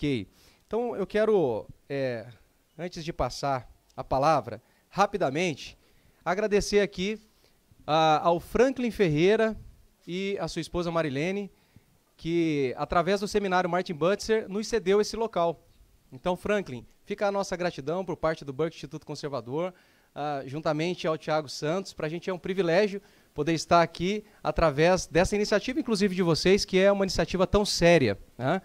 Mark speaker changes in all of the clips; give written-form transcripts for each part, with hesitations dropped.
Speaker 1: Ok. Então, eu quero, antes de passar a palavra, rapidamente, agradecer aqui ao Franklin Ferreira e à sua esposa Marilene, que, através do seminário Martin Butzer, nos cedeu esse local. Então, Franklin, fica a nossa gratidão por parte do Burke Instituto Conservador, juntamente ao Tiago Santos. Para a gente é um privilégio poder estar aqui através dessa iniciativa, inclusive de vocês, que é uma iniciativa tão séria, né?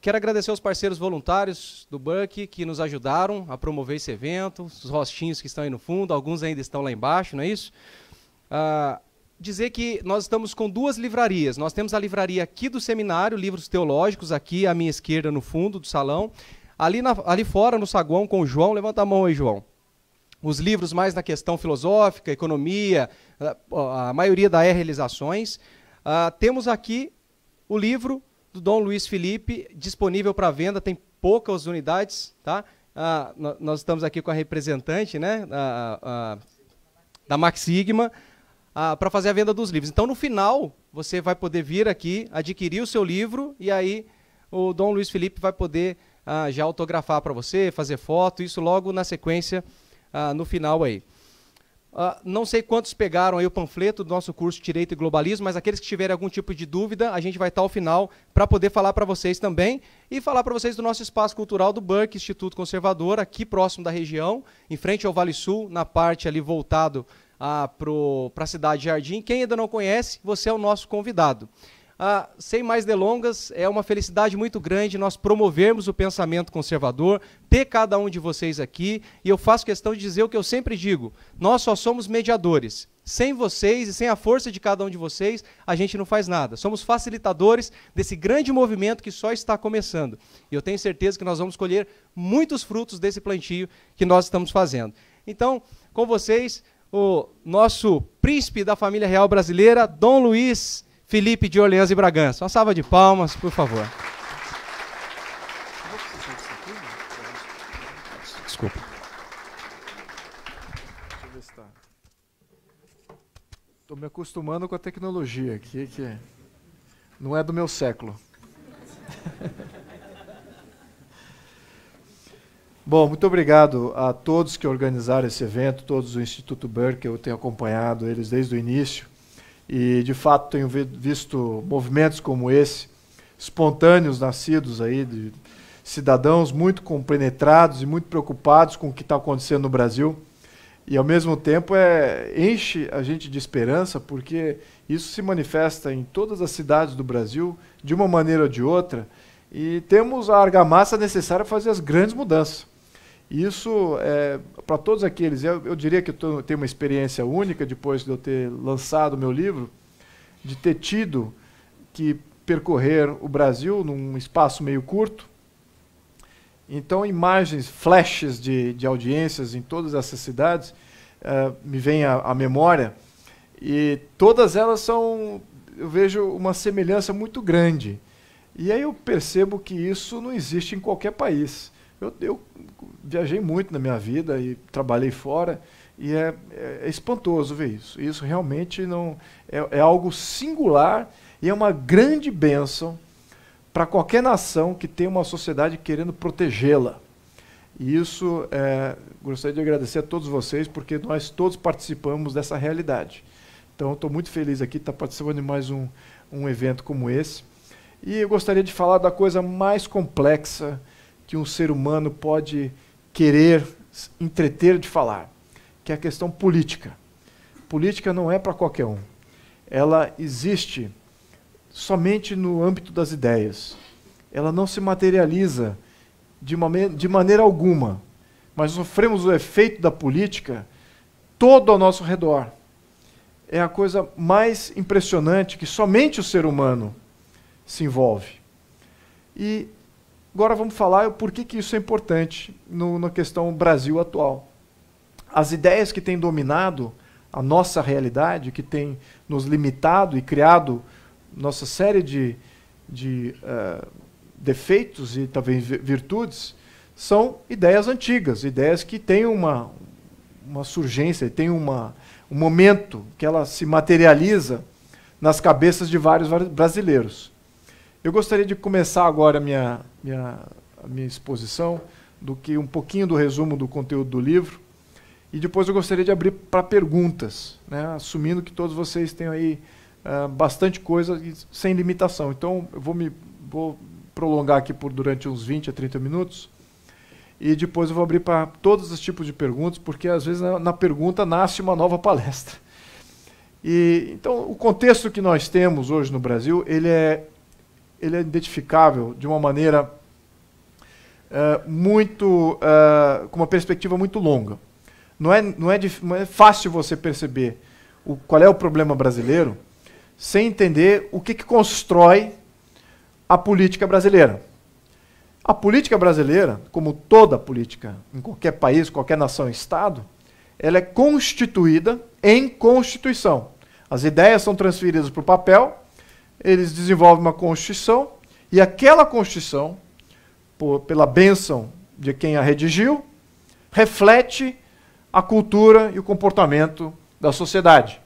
Speaker 1: Quero agradecer aos parceiros voluntários do Burke que nos ajudaram a promover esse evento, os rostinhos que estão aí no fundo, alguns ainda estão lá embaixo, não é isso? Dizer que nós estamos com 2 livrarias. Nós temos a livraria aqui do seminário, livros teológicos, aqui à minha esquerda, no fundo do salão. Ali fora, no saguão, com o João. Levanta a mão aí, João. Os livros mais na questão filosófica, economia, a maioria da Realizações. Temos aqui o livro do Dom Luiz Felipe, disponível para venda, tem poucas unidades, tá? Nós estamos aqui com a representante, né, da Max Sigma, para fazer a venda dos livros. Então, no final, você vai poder vir aqui, adquirir o seu livro, e aí o Dom Luiz Felipe vai poder já autografar para você, fazer foto, isso logo na sequência, no final aí. Não sei quantos pegaram aí o panfleto do nosso curso Direito e Globalismo, mas aqueles que tiverem algum tipo de dúvida, a gente vai estar ao final para poder falar para vocês também e falar para vocês do nosso espaço cultural do Burke Instituto Conservador, aqui próximo da região, em frente ao Vale Sul, na parte ali voltado para a cidade de Jardim. Quem ainda não conhece, você é o nosso convidado. Sem mais delongas, é uma felicidade muito grande nós promovermos o pensamento conservador, ter cada um de vocês aqui, e eu faço questão de dizer o que eu sempre digo: nós só somos mediadores. Sem vocês e sem a força de cada um de vocês, a gente não faz nada. Somos facilitadores desse grande movimento que só está começando. E eu tenho certeza que nós vamos colher muitos frutos desse plantio que nós estamos fazendo. Então, com vocês, o nosso príncipe da família real brasileira, Dom Luiz Felipe de Orleans e Bragança. Uma salva de palmas, por favor. Desculpa.
Speaker 2: Deixa eu ver se tá. Estou me acostumando com a tecnologia aqui, que não é do meu século. Bom, muito obrigado a todos que organizaram esse evento, todos do Instituto Burke, eu tenho acompanhado eles desde o início. E, de fato, tenho visto movimentos como esse, espontâneos, nascidos aí, de cidadãos muito compenetrados e muito preocupados com o que está acontecendo no Brasil. E, ao mesmo tempo, enche a gente de esperança, porque isso se manifesta em todas as cidades do Brasil, de uma maneira ou de outra, e temos a argamassa necessária para fazer as grandes mudanças. Isso, para todos aqueles, eu diria que eu tenho uma experiência única, depois de eu ter lançado o meu livro, de ter tido que percorrer o Brasil num espaço meio curto. Então, imagens, flashes de audiências em todas essas cidades me vêm à memória, e todas elas eu vejo uma semelhança muito grande. E aí eu percebo que isso não existe em qualquer país. Eu viajei muito na minha vida e trabalhei fora, e é espantoso ver isso. Isso realmente não é algo singular e é uma grande bênção para qualquer nação que tem uma sociedade querendo protegê-la. E isso, gostaria de agradecer a todos vocês, porque nós todos participamos dessa realidade. Então, estou muito feliz aqui de estar participando de mais um evento como esse. E eu gostaria de falar da coisa mais complexa que um ser humano pode querer entreter de falar, que é a questão política. Política não é para qualquer um. Ela existe somente no âmbito das ideias. Ela não se materializa de maneira alguma, mas sofremos o efeito da política todo ao nosso redor. É a coisa mais impressionante que somente o ser humano se envolve. E agora vamos falar o porquê que isso é importante na questão Brasil atual. As ideias que têm dominado a nossa realidade, que têm nos limitado e criado nossa série de defeitos e talvez virtudes, são ideias antigas, ideias que têm uma surgência, têm um momento que ela se materializa nas cabeças de vários brasileiros. Eu gostaria de começar agora a minha exposição, um pouquinho do resumo do conteúdo do livro, e depois eu gostaria de abrir para perguntas, né, assumindo que todos vocês tenham aí bastante coisa e sem limitação. Então, eu vou prolongar aqui durante uns 20 a 30 minutos, e depois eu vou abrir para todos os tipos de perguntas, porque às vezes na pergunta nasce uma nova palestra. Então, o contexto que nós temos hoje no Brasil, ele é identificável de uma maneira com uma perspectiva muito longa. Não é fácil você perceber qual é o problema brasileiro sem entender o que constrói a política brasileira. A política brasileira, como toda política em qualquer país, qualquer nação e estado, ela é constituída em Constituição. As ideias são transferidas para o papel, eles desenvolvem uma Constituição, e aquela Constituição, pela bênção de quem a redigiu, reflete a cultura e o comportamento da sociedade.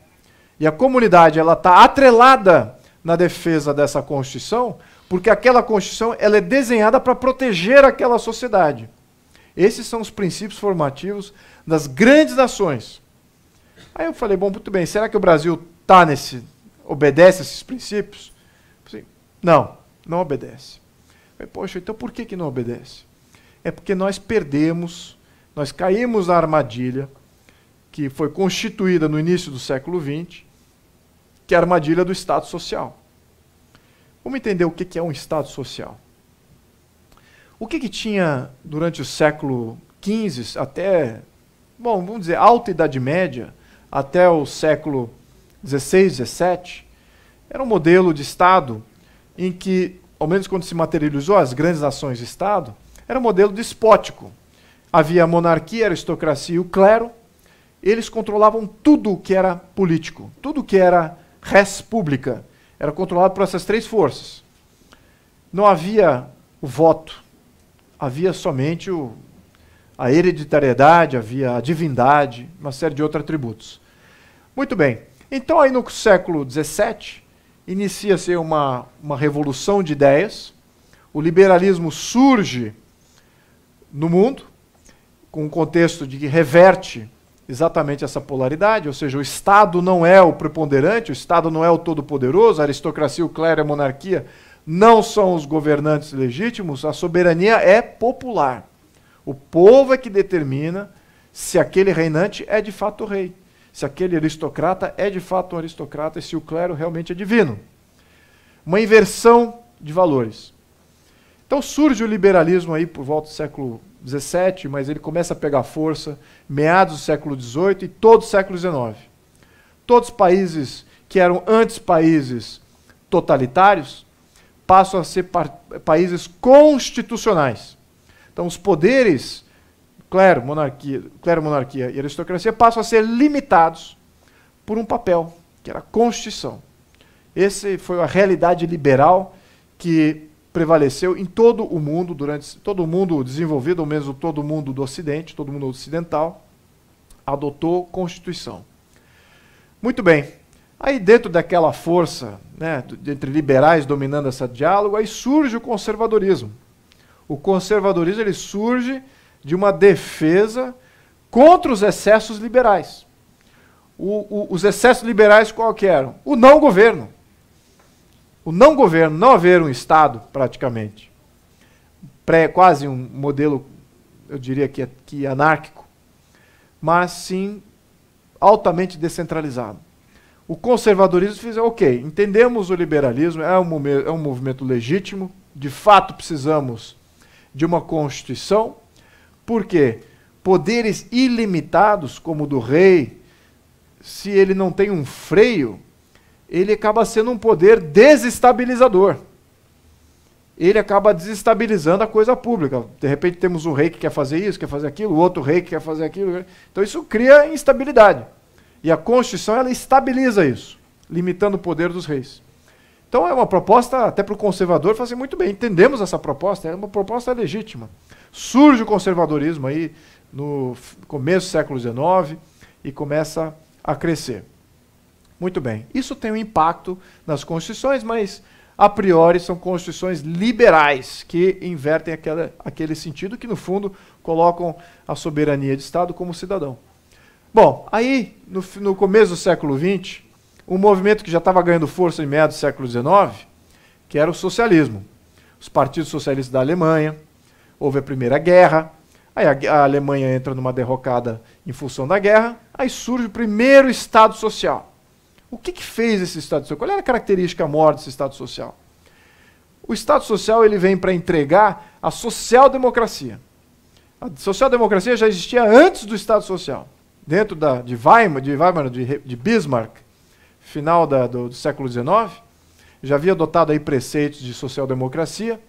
Speaker 2: E a comunidade está atrelada na defesa dessa Constituição, porque aquela Constituição ela é desenhada para proteger aquela sociedade. Esses são os princípios formativos das grandes nações. Aí eu falei, bom, muito bem, será que o Brasil obedece a esses princípios? Não, não obedece. Falei, poxa, então por que não obedece? É porque nós caímos na armadilha que foi constituída no início do século XX, que é a armadilha do Estado Social. Vamos entender o que é um Estado Social. O que tinha durante o século XV até, vamos dizer, alta Idade Média, até o século XVI, XVII, era um modelo de Estado em que, ao menos quando se materializou as grandes nações de Estado, era um modelo despótico. Havia a monarquia, a aristocracia e o clero. Eles controlavam tudo o que era político, tudo o que era res publica. Era controlado por essas três forças. Não havia o voto, havia somente a hereditariedade, havia a divindade, uma série de outros atributos. Muito bem. Então, aí no século XVII, inicia-se uma revolução de ideias. O liberalismo surge no mundo, com um contexto de que reverte exatamente essa polaridade, ou seja, o Estado não é o preponderante, o Estado não é o todo-poderoso, a aristocracia, o clero e a monarquia não são os governantes legítimos, a soberania é popular. O povo é que determina se aquele reinante é de fato o rei, se aquele aristocrata é de fato um aristocrata e se o clero realmente é divino. Uma inversão de valores. Então surge o liberalismo aí por volta do século XVII, mas ele começa a pegar força meados do século XVIII e todo o século XIX. Todos os países que eram antes países totalitários passam a ser países constitucionais. Então os poderes, clero, monarquia e aristocracia passam a ser limitados por um papel, que era a Constituição. Essa foi a realidade liberal que prevaleceu em todo o mundo, todo o mundo desenvolvido, ou mesmo todo o mundo do Ocidente, todo o mundo ocidental, adotou Constituição. Muito bem. Aí dentro daquela força, né, entre liberais dominando esse diálogo, aí surge o conservadorismo. O conservadorismo ele surge de uma defesa contra os excessos liberais. Os excessos liberais qual que eram? O não governo. O não governo, não haver um Estado, praticamente. Quase um modelo, eu diria que anárquico, mas sim altamente descentralizado. O conservadorismo fez, ok, entendemos o liberalismo, é um movimento legítimo, de fato precisamos de uma Constituição, porque poderes ilimitados, como o do rei, se ele não tem um freio, ele acaba sendo um poder desestabilizador. Ele acaba desestabilizando a coisa pública. De repente temos um rei que quer fazer isso, quer fazer aquilo, o outro rei que quer fazer aquilo. Então isso cria instabilidade. E a Constituição ela estabiliza isso, limitando o poder dos reis. Então é uma proposta, até para o conservador, fazer muito bem. Entendemos essa proposta, é uma proposta legítima. Surge o conservadorismo aí no começo do século XIX e começa a crescer. Muito bem. Isso tem um impacto nas constituições, mas a priori são constituições liberais, que invertem aquele sentido, que no fundo colocam a soberania de Estado como cidadão. Bom, aí no começo do século XX, um movimento que já estava ganhando força em meados do século XIX, que era o socialismo. Os partidos socialistas da Alemanha, houve a Primeira Guerra, aí a Alemanha entra numa derrocada em função da guerra, aí surge o primeiro Estado Social. O que fez esse Estado Social? Qual era a característica maior desse Estado Social? O Estado Social ele vem para entregar a social-democracia. A social-democracia já existia antes do Estado Social. Dentro de Bismarck, final do século XIX, já havia adotado aí preceitos de social-democracia,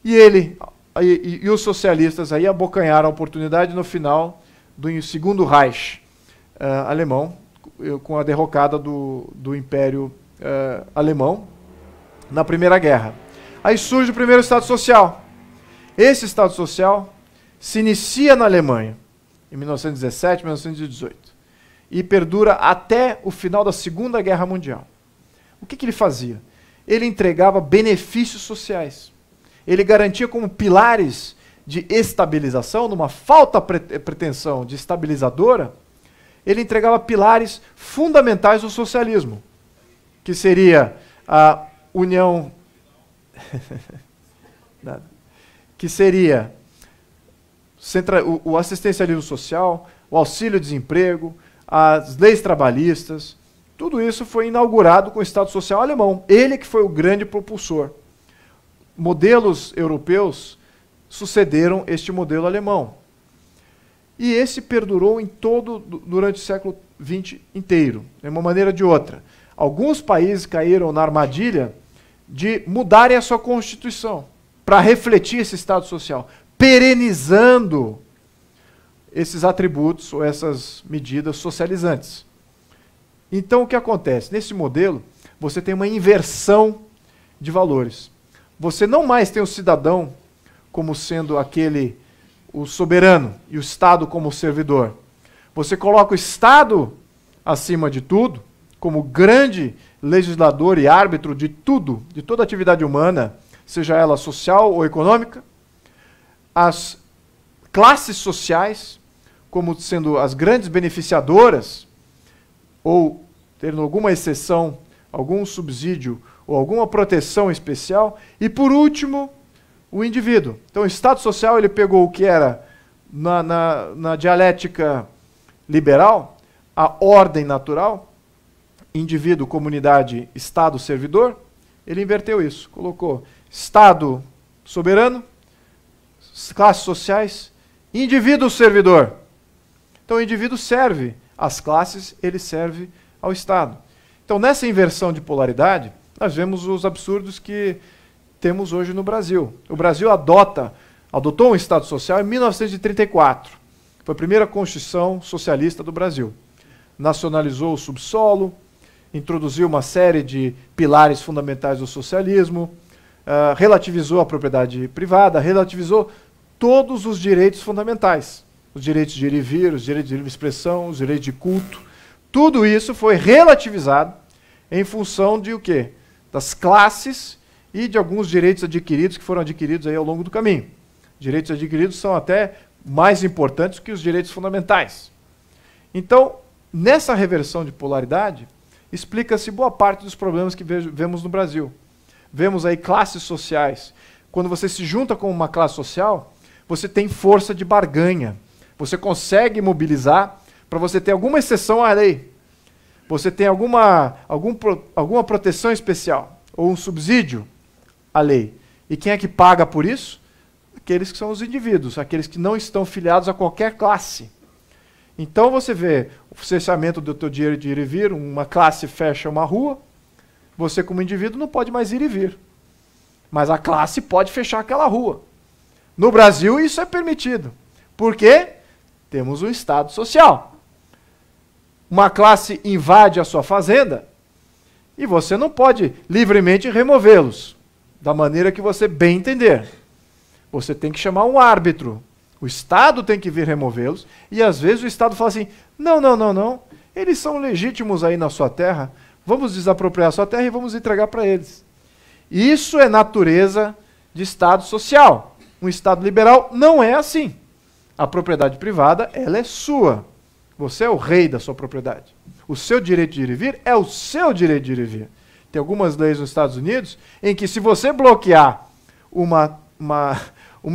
Speaker 2: e os socialistas aí abocanharam a oportunidade no final do Segundo Reich alemão, com a derrocada do Império Alemão na Primeira Guerra. Aí surge o primeiro Estado Social. Esse Estado Social se inicia na Alemanha, em 1917, 1918, e perdura até o final da Segunda Guerra Mundial. O que ele fazia? Ele entregava benefícios sociais. Ele garantia como pilares de estabilização, numa falta pretensão de estabilizadora, ele entregava pilares fundamentais do socialismo, que seria a união, que seria o assistencialismo social, o auxílio-desemprego, as leis trabalhistas. Tudo isso foi inaugurado com o Estado Social alemão. Ele que foi o grande propulsor. Modelos europeus sucederam este modelo alemão. E esse perdurou durante o século XX inteiro, de uma maneira ou de outra. Alguns países caíram na armadilha de mudarem a sua Constituição para refletir esse Estado Social, perenizando esses atributos ou essas medidas socializantes. Então, o que acontece? Nesse modelo, você tem uma inversão de valores. Você não mais tem o cidadão como sendo o soberano, e o Estado como o servidor. Você coloca o Estado acima de tudo, como grande legislador e árbitro de tudo, de toda atividade humana, seja ela social ou econômica. As classes sociais, como sendo as grandes beneficiadoras, ou tendo alguma exceção, algum subsídio ou alguma proteção especial. E, por último, o indivíduo. Então, o Estado Social ele pegou o que era, na dialética liberal, a ordem natural, indivíduo, comunidade, Estado, servidor. Ele inverteu isso, colocou Estado soberano, classes sociais, indivíduo servidor. Então, o indivíduo serve às classes, ele serve ao Estado. Então, nessa inversão de polaridade, nós vemos os absurdos que temos hoje no Brasil. O Brasil adotou um Estado Social em 1934. Foi a primeira Constituição socialista do Brasil. Nacionalizou o subsolo, introduziu uma série de pilares fundamentais do socialismo, relativizou a propriedade privada, relativizou todos os direitos fundamentais. Os direitos de ir e vir, os direitos de livre expressão, os direitos de culto. Tudo isso foi relativizado em função de o quê? Das classes e de alguns direitos adquiridos que foram adquiridos aí ao longo do caminho. Direitos adquiridos são até mais importantes que os direitos fundamentais. Então, nessa reversão de polaridade, explica-se boa parte dos problemas que vemos no Brasil. Vemos aí classes sociais. Quando você se junta com uma classe social, você tem força de barganha. Você consegue mobilizar para você ter alguma exceção à lei. Você tem alguma proteção especial ou um subsídio à lei. E quem é que paga por isso? Aqueles que são os indivíduos, aqueles que não estão filiados a qualquer classe. Então você vê o cessamento do teu dinheiro de ir e vir, uma classe fecha uma rua, você como indivíduo não pode mais ir e vir. Mas a classe pode fechar aquela rua. No Brasil isso é permitido. Por quê? Temos um Estado Social. Uma classe invade a sua fazenda e você não pode livremente removê-los da maneira que você bem entender. Você tem que chamar um árbitro. O Estado tem que vir removê-los e às vezes o Estado fala assim, não, eles são legítimos aí na sua terra, vamos desapropriar a sua terra e vamos entregar para eles. Isso é natureza de Estado social. Um Estado liberal não é assim. A propriedade privada, ela é sua. Você é o rei da sua propriedade. O seu direito de ir e vir é o seu direito de ir e vir. Tem algumas leis nos Estados Unidos em que, se você bloquear uma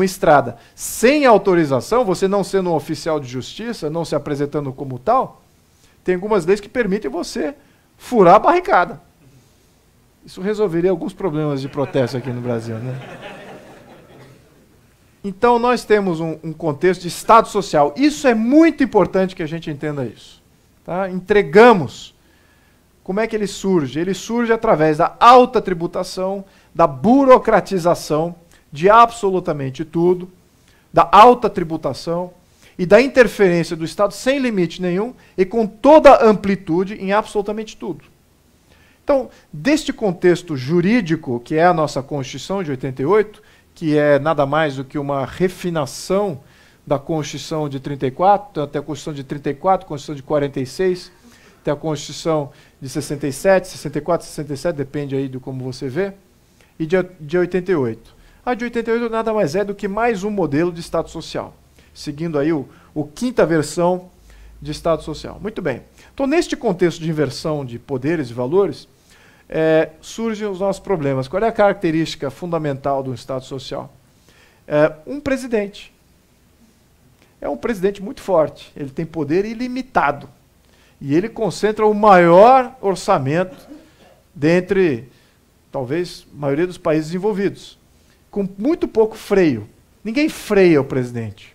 Speaker 2: estrada sem autorização, você não sendo um oficial de justiça, não se apresentando como tal, tem algumas leis que permitem você furar a barricada. Isso resolveria alguns problemas de protesto aqui no Brasil, né? Então, nós temos um contexto de Estado social. Isso é muito importante que a gente entenda isso. Tá? Entregamos. Como é que ele surge? Ele surge através da alta tributação, da burocratização de absolutamente tudo, da alta tributação e da interferência do Estado sem limite nenhum e com toda amplitude em absolutamente tudo. Então, deste contexto jurídico, que é a nossa Constituição de 88, que é nada mais do que uma refinação da Constituição de 34, então tem a Constituição de 34, a Constituição de 46, tem a Constituição de 67, 64, 67, depende aí de como você vê, e de 88. A de 88 nada mais é do que mais um modelo de Estado social, seguindo aí o quinta versão de Estado social. Muito bem. Então, neste contexto de inversão de poderes e valores, surgem os nossos problemas. Qual é a característica fundamental do Estado social? Um presidente. É um presidente muito forte. Ele tem poder ilimitado. E ele concentra o maior orçamento dentre, talvez, a maioria dos países envolvidos. Com muito pouco freio. Ninguém freia o presidente.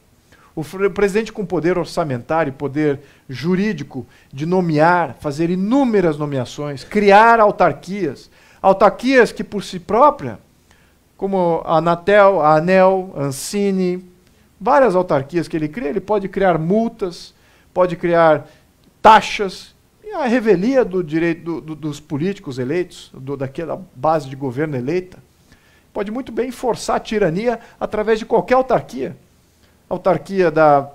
Speaker 2: O presidente com poder orçamentário, poder jurídico de nomear, fazer inúmeras nomeações, criar autarquias. Autarquias que por si própria, como a Anatel, a ANEEL, a Ancine, várias autarquias que ele cria, ele pode criar multas, pode criar taxas, e a revelia do direito dos políticos eleitos, daquela base de governo eleita, pode muito bem forçar a tirania através de qualquer autarquia. A autarquia da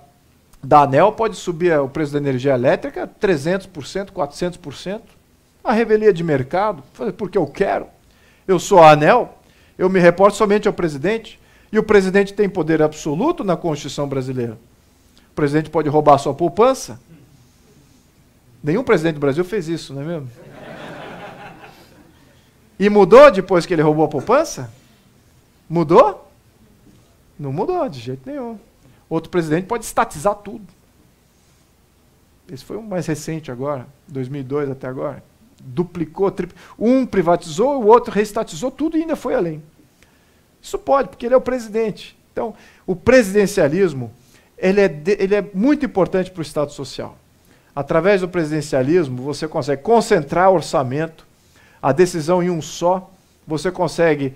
Speaker 2: ANEEL pode subir o preço da energia elétrica 300%, 400%. A revelia de mercado, porque eu quero. Eu sou a ANEEL, eu me reporto somente ao presidente, e o presidente tem poder absoluto na Constituição brasileira. O presidente pode roubar a sua poupança. Nenhum presidente do Brasil fez isso, não é mesmo? E mudou depois que ele roubou a poupança? Mudou? Não mudou, de jeito nenhum. Outro presidente pode estatizar tudo. Esse foi o mais recente agora, 2002 até agora. Duplicou, um privatizou, o outro reestatizou tudo e ainda foi além. Isso pode, porque ele é o presidente. Então, o presidencialismo, ele é muito importante para o Estado social. Através do presidencialismo, você consegue concentrar orçamento, a decisão em um só, você consegue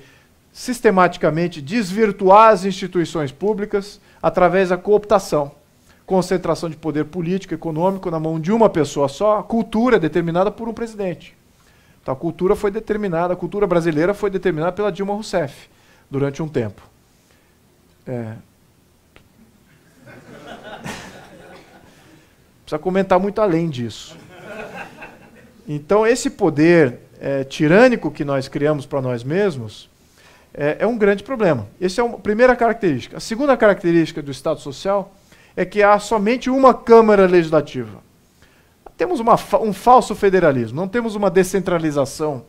Speaker 2: sistematicamente desvirtuar as instituições públicas através da cooptação, concentração de poder político, econômico na mão de uma pessoa só. A cultura é determinada por um presidente. Então, a cultura brasileira foi determinada pela Dilma Rousseff durante um tempo. Precisa comentar muito além disso. Então, esse poder tirânico que nós criamos para nós mesmos é um grande problema. Essa é a primeira característica. A segunda característica do Estado social é que há somente uma Câmara Legislativa. Temos um falso federalismo, não temos uma descentralização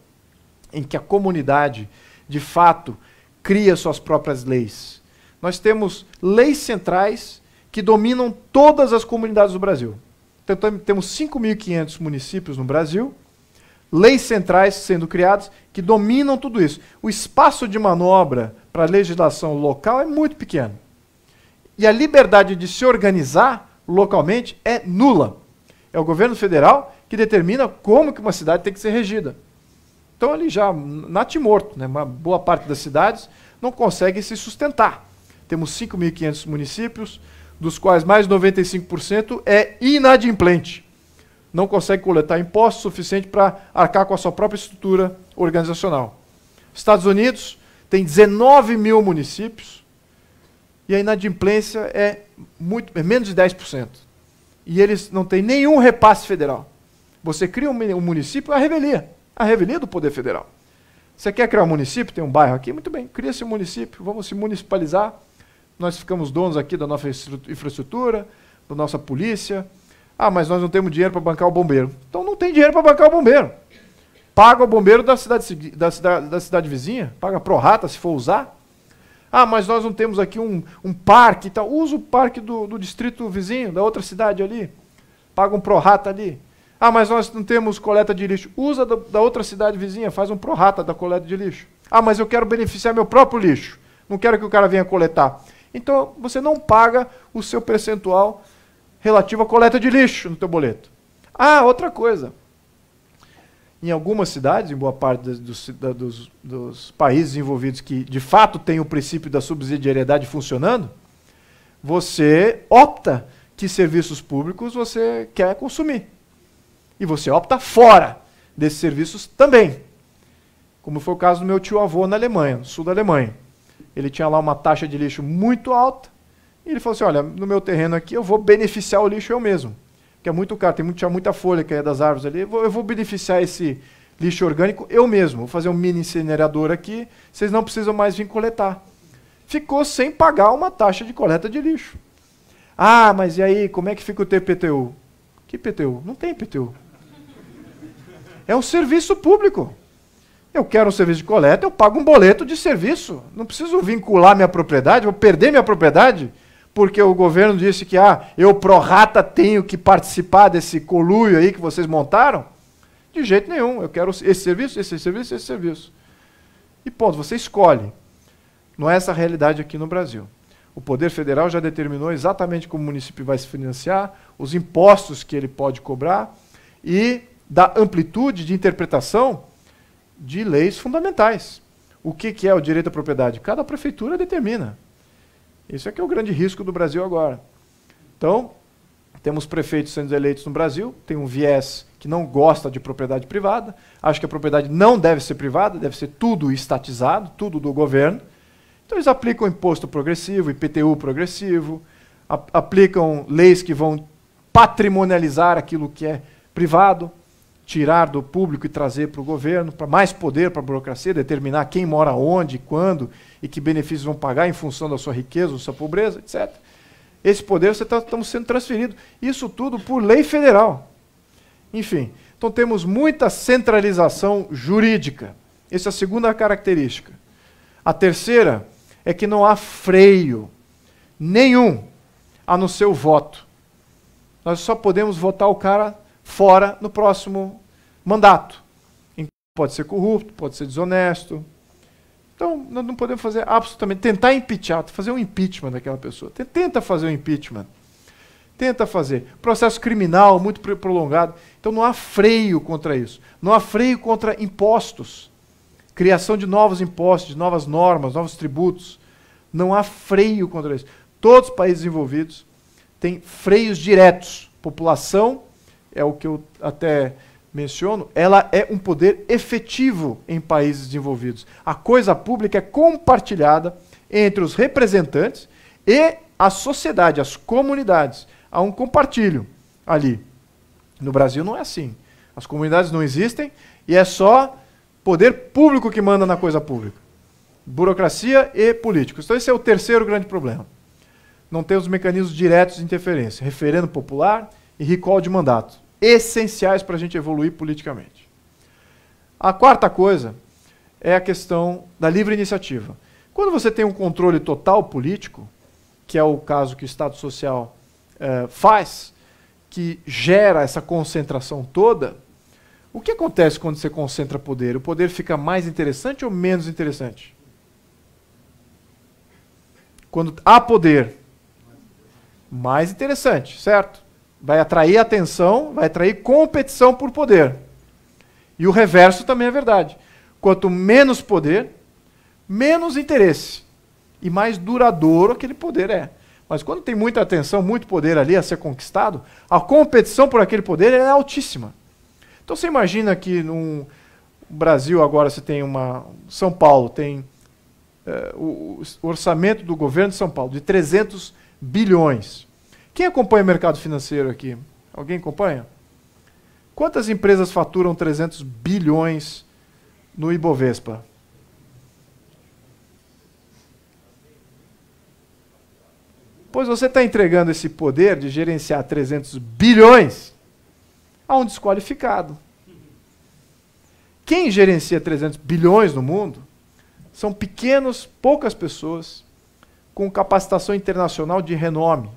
Speaker 2: em que a comunidade, de fato, cria suas próprias leis. Nós temos leis centrais que dominam todas as comunidades do Brasil. Então, temos 5.500 municípios no Brasil, leis centrais sendo criadas que dominam tudo isso. O espaço de manobra para a legislação local é muito pequeno. E a liberdade de se organizar localmente é nula. É o governo federal que determina como que uma cidade tem que ser regida. Então, ele já natimorto, né? Uma boa parte das cidades não consegue se sustentar. Temos 5.500 municípios, dos quais mais de 95% é inadimplente. Não consegue coletar impostos suficiente para arcar com a sua própria estrutura organizacional. Estados Unidos tem 19 mil municípios e a inadimplência é menos de 10%. E eles não têm nenhum repasse federal. Você cria um município, a revelia do poder federal. Você quer criar um município? Tem um bairro aqui? Muito bem, cria-se um município, vamos se municipalizar. Nós ficamos donos aqui da nossa infraestrutura, da nossa polícia. Ah, mas nós não temos dinheiro para bancar o bombeiro. Então não tem dinheiro para bancar o bombeiro. Paga o bombeiro da cidade vizinha, paga pro rata se for usar. Ah, mas nós não temos aqui um parque e tal. Usa o parque do distrito vizinho, da outra cidade ali. Paga um pro rata ali. Ah, mas nós não temos coleta de lixo. Usa da outra cidade vizinha, faz um pro rata da coleta de lixo. Ah, mas eu quero beneficiar meu próprio lixo. Não quero que o cara venha coletar. Então, você não paga o seu percentual relativo à coleta de lixo no teu boleto. Ah, outra coisa. Em algumas cidades, em boa parte dos países envolvidos que, de fato, têm o princípio da subsidiariedade funcionando, você opta que serviços públicos você quer consumir. E você opta fora desses serviços também. Como foi o caso do meu tio-avô na Alemanha, no sul da Alemanha. Ele tinha lá uma taxa de lixo muito alta, e ele falou assim, olha, no meu terreno aqui eu vou beneficiar o lixo eu mesmo. Que é muito caro, tinha muita folha que é das árvores ali, eu vou beneficiar esse lixo orgânico eu mesmo. Vou fazer um mini incinerador aqui, vocês não precisam mais vir coletar. Ficou sem pagar uma taxa de coleta de lixo. Ah, mas e aí, como é que fica o TPTU? Que IPTU? Não tem IPTU. É um serviço público. Eu quero um serviço de coleta, eu pago um boleto de serviço. Não preciso vincular minha propriedade, vou perder minha propriedade, porque o governo disse que eu pro rata tenho que participar desse coluio aí que vocês montaram. De jeito nenhum, eu quero esse serviço, esse serviço, esse serviço. E ponto, você escolhe. Não é essa a realidade aqui no Brasil. O Poder Federal já determinou exatamente como o município vai se financiar, os impostos que ele pode cobrar e da amplitude de interpretação de leis fundamentais. O que é o direito à propriedade? Cada prefeitura determina. Esse é que é o grande risco do Brasil agora. Então, temos prefeitos sendo eleitos no Brasil, tem um viés que não gosta de propriedade privada, acha que a propriedade não deve ser privada, deve ser tudo estatizado, tudo do governo. Então eles aplicam imposto progressivo, IPTU progressivo, aplicam leis que vão patrimonializar aquilo que é privado, tirar do público e trazer para o governo, para mais poder para a burocracia, determinar quem mora onde, quando e que benefícios vão pagar em função da sua riqueza, da sua pobreza, etc. Esse poder estamos sendo transferido. Isso tudo por lei federal. Enfim, então temos muita centralização jurídica. Essa é a segunda característica. A terceira é que não há freio nenhum a no seu voto. Nós só podemos votar o cara fora no próximo mandato. Pode ser corrupto, pode ser desonesto. Então, nós não podemos fazer absolutamente, tentar impeachar, fazer um impeachment daquela pessoa. Tenta fazer um impeachment. Tenta fazer. Processo criminal muito prolongado. Então não há freio contra isso. Não há freio contra impostos. Criação de novos impostos, de novas normas, novos tributos. Não há freio contra isso. Todos os países envolvidos têm freios diretos. População, é o que eu até menciono, ela é um poder efetivo em países desenvolvidos. A coisa pública é compartilhada entre os representantes e a sociedade, as comunidades. Há um compartilho ali. No Brasil não é assim. As comunidades não existem e é só poder público que manda na coisa pública. Burocracia e políticos. Então esse é o terceiro grande problema. Não temos mecanismos diretos de interferência. Referendo popular e recall de mandato. Essenciais para a gente evoluir politicamente. A quarta coisa é a questão da livre iniciativa. Quando você tem um controle total político, que é o caso que o Estado Social faz, que gera essa concentração toda, o que acontece quando você concentra poder? O poder fica mais interessante ou menos interessante? Quando há poder, mais interessante, certo? Vai atrair atenção, vai atrair competição por poder. E o reverso também é verdade. Quanto menos poder, menos interesse. E mais duradouro aquele poder é. Mas quando tem muita atenção, muito poder ali a ser conquistado, a competição por aquele poder é altíssima. Então você imagina que no Brasil agora você tem São Paulo tem o orçamento do governo de São Paulo de 300 bilhões. Quem acompanha o mercado financeiro aqui? Alguém acompanha? Quantas empresas faturam 300 bilhões no Ibovespa? Pois você está entregando esse poder de gerenciar 300 bilhões a um desqualificado. Quem gerencia 300 bilhões no mundo são poucas pessoas com capacitação internacional de renome,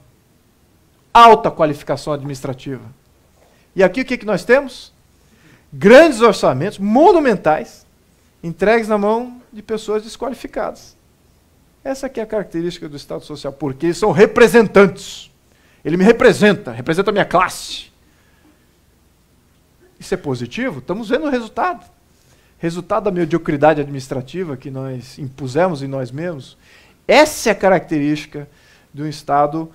Speaker 2: alta qualificação administrativa. E aqui o que nós temos? Grandes orçamentos monumentais entregues na mão de pessoas desqualificadas. Essa aqui é a característica do Estado Social, porque eles são representantes. Ele me representa a minha classe. Isso é positivo? Estamos vendo o resultado. Resultado da mediocridade administrativa que nós impusemos em nós mesmos. Essa é a característica de um Estado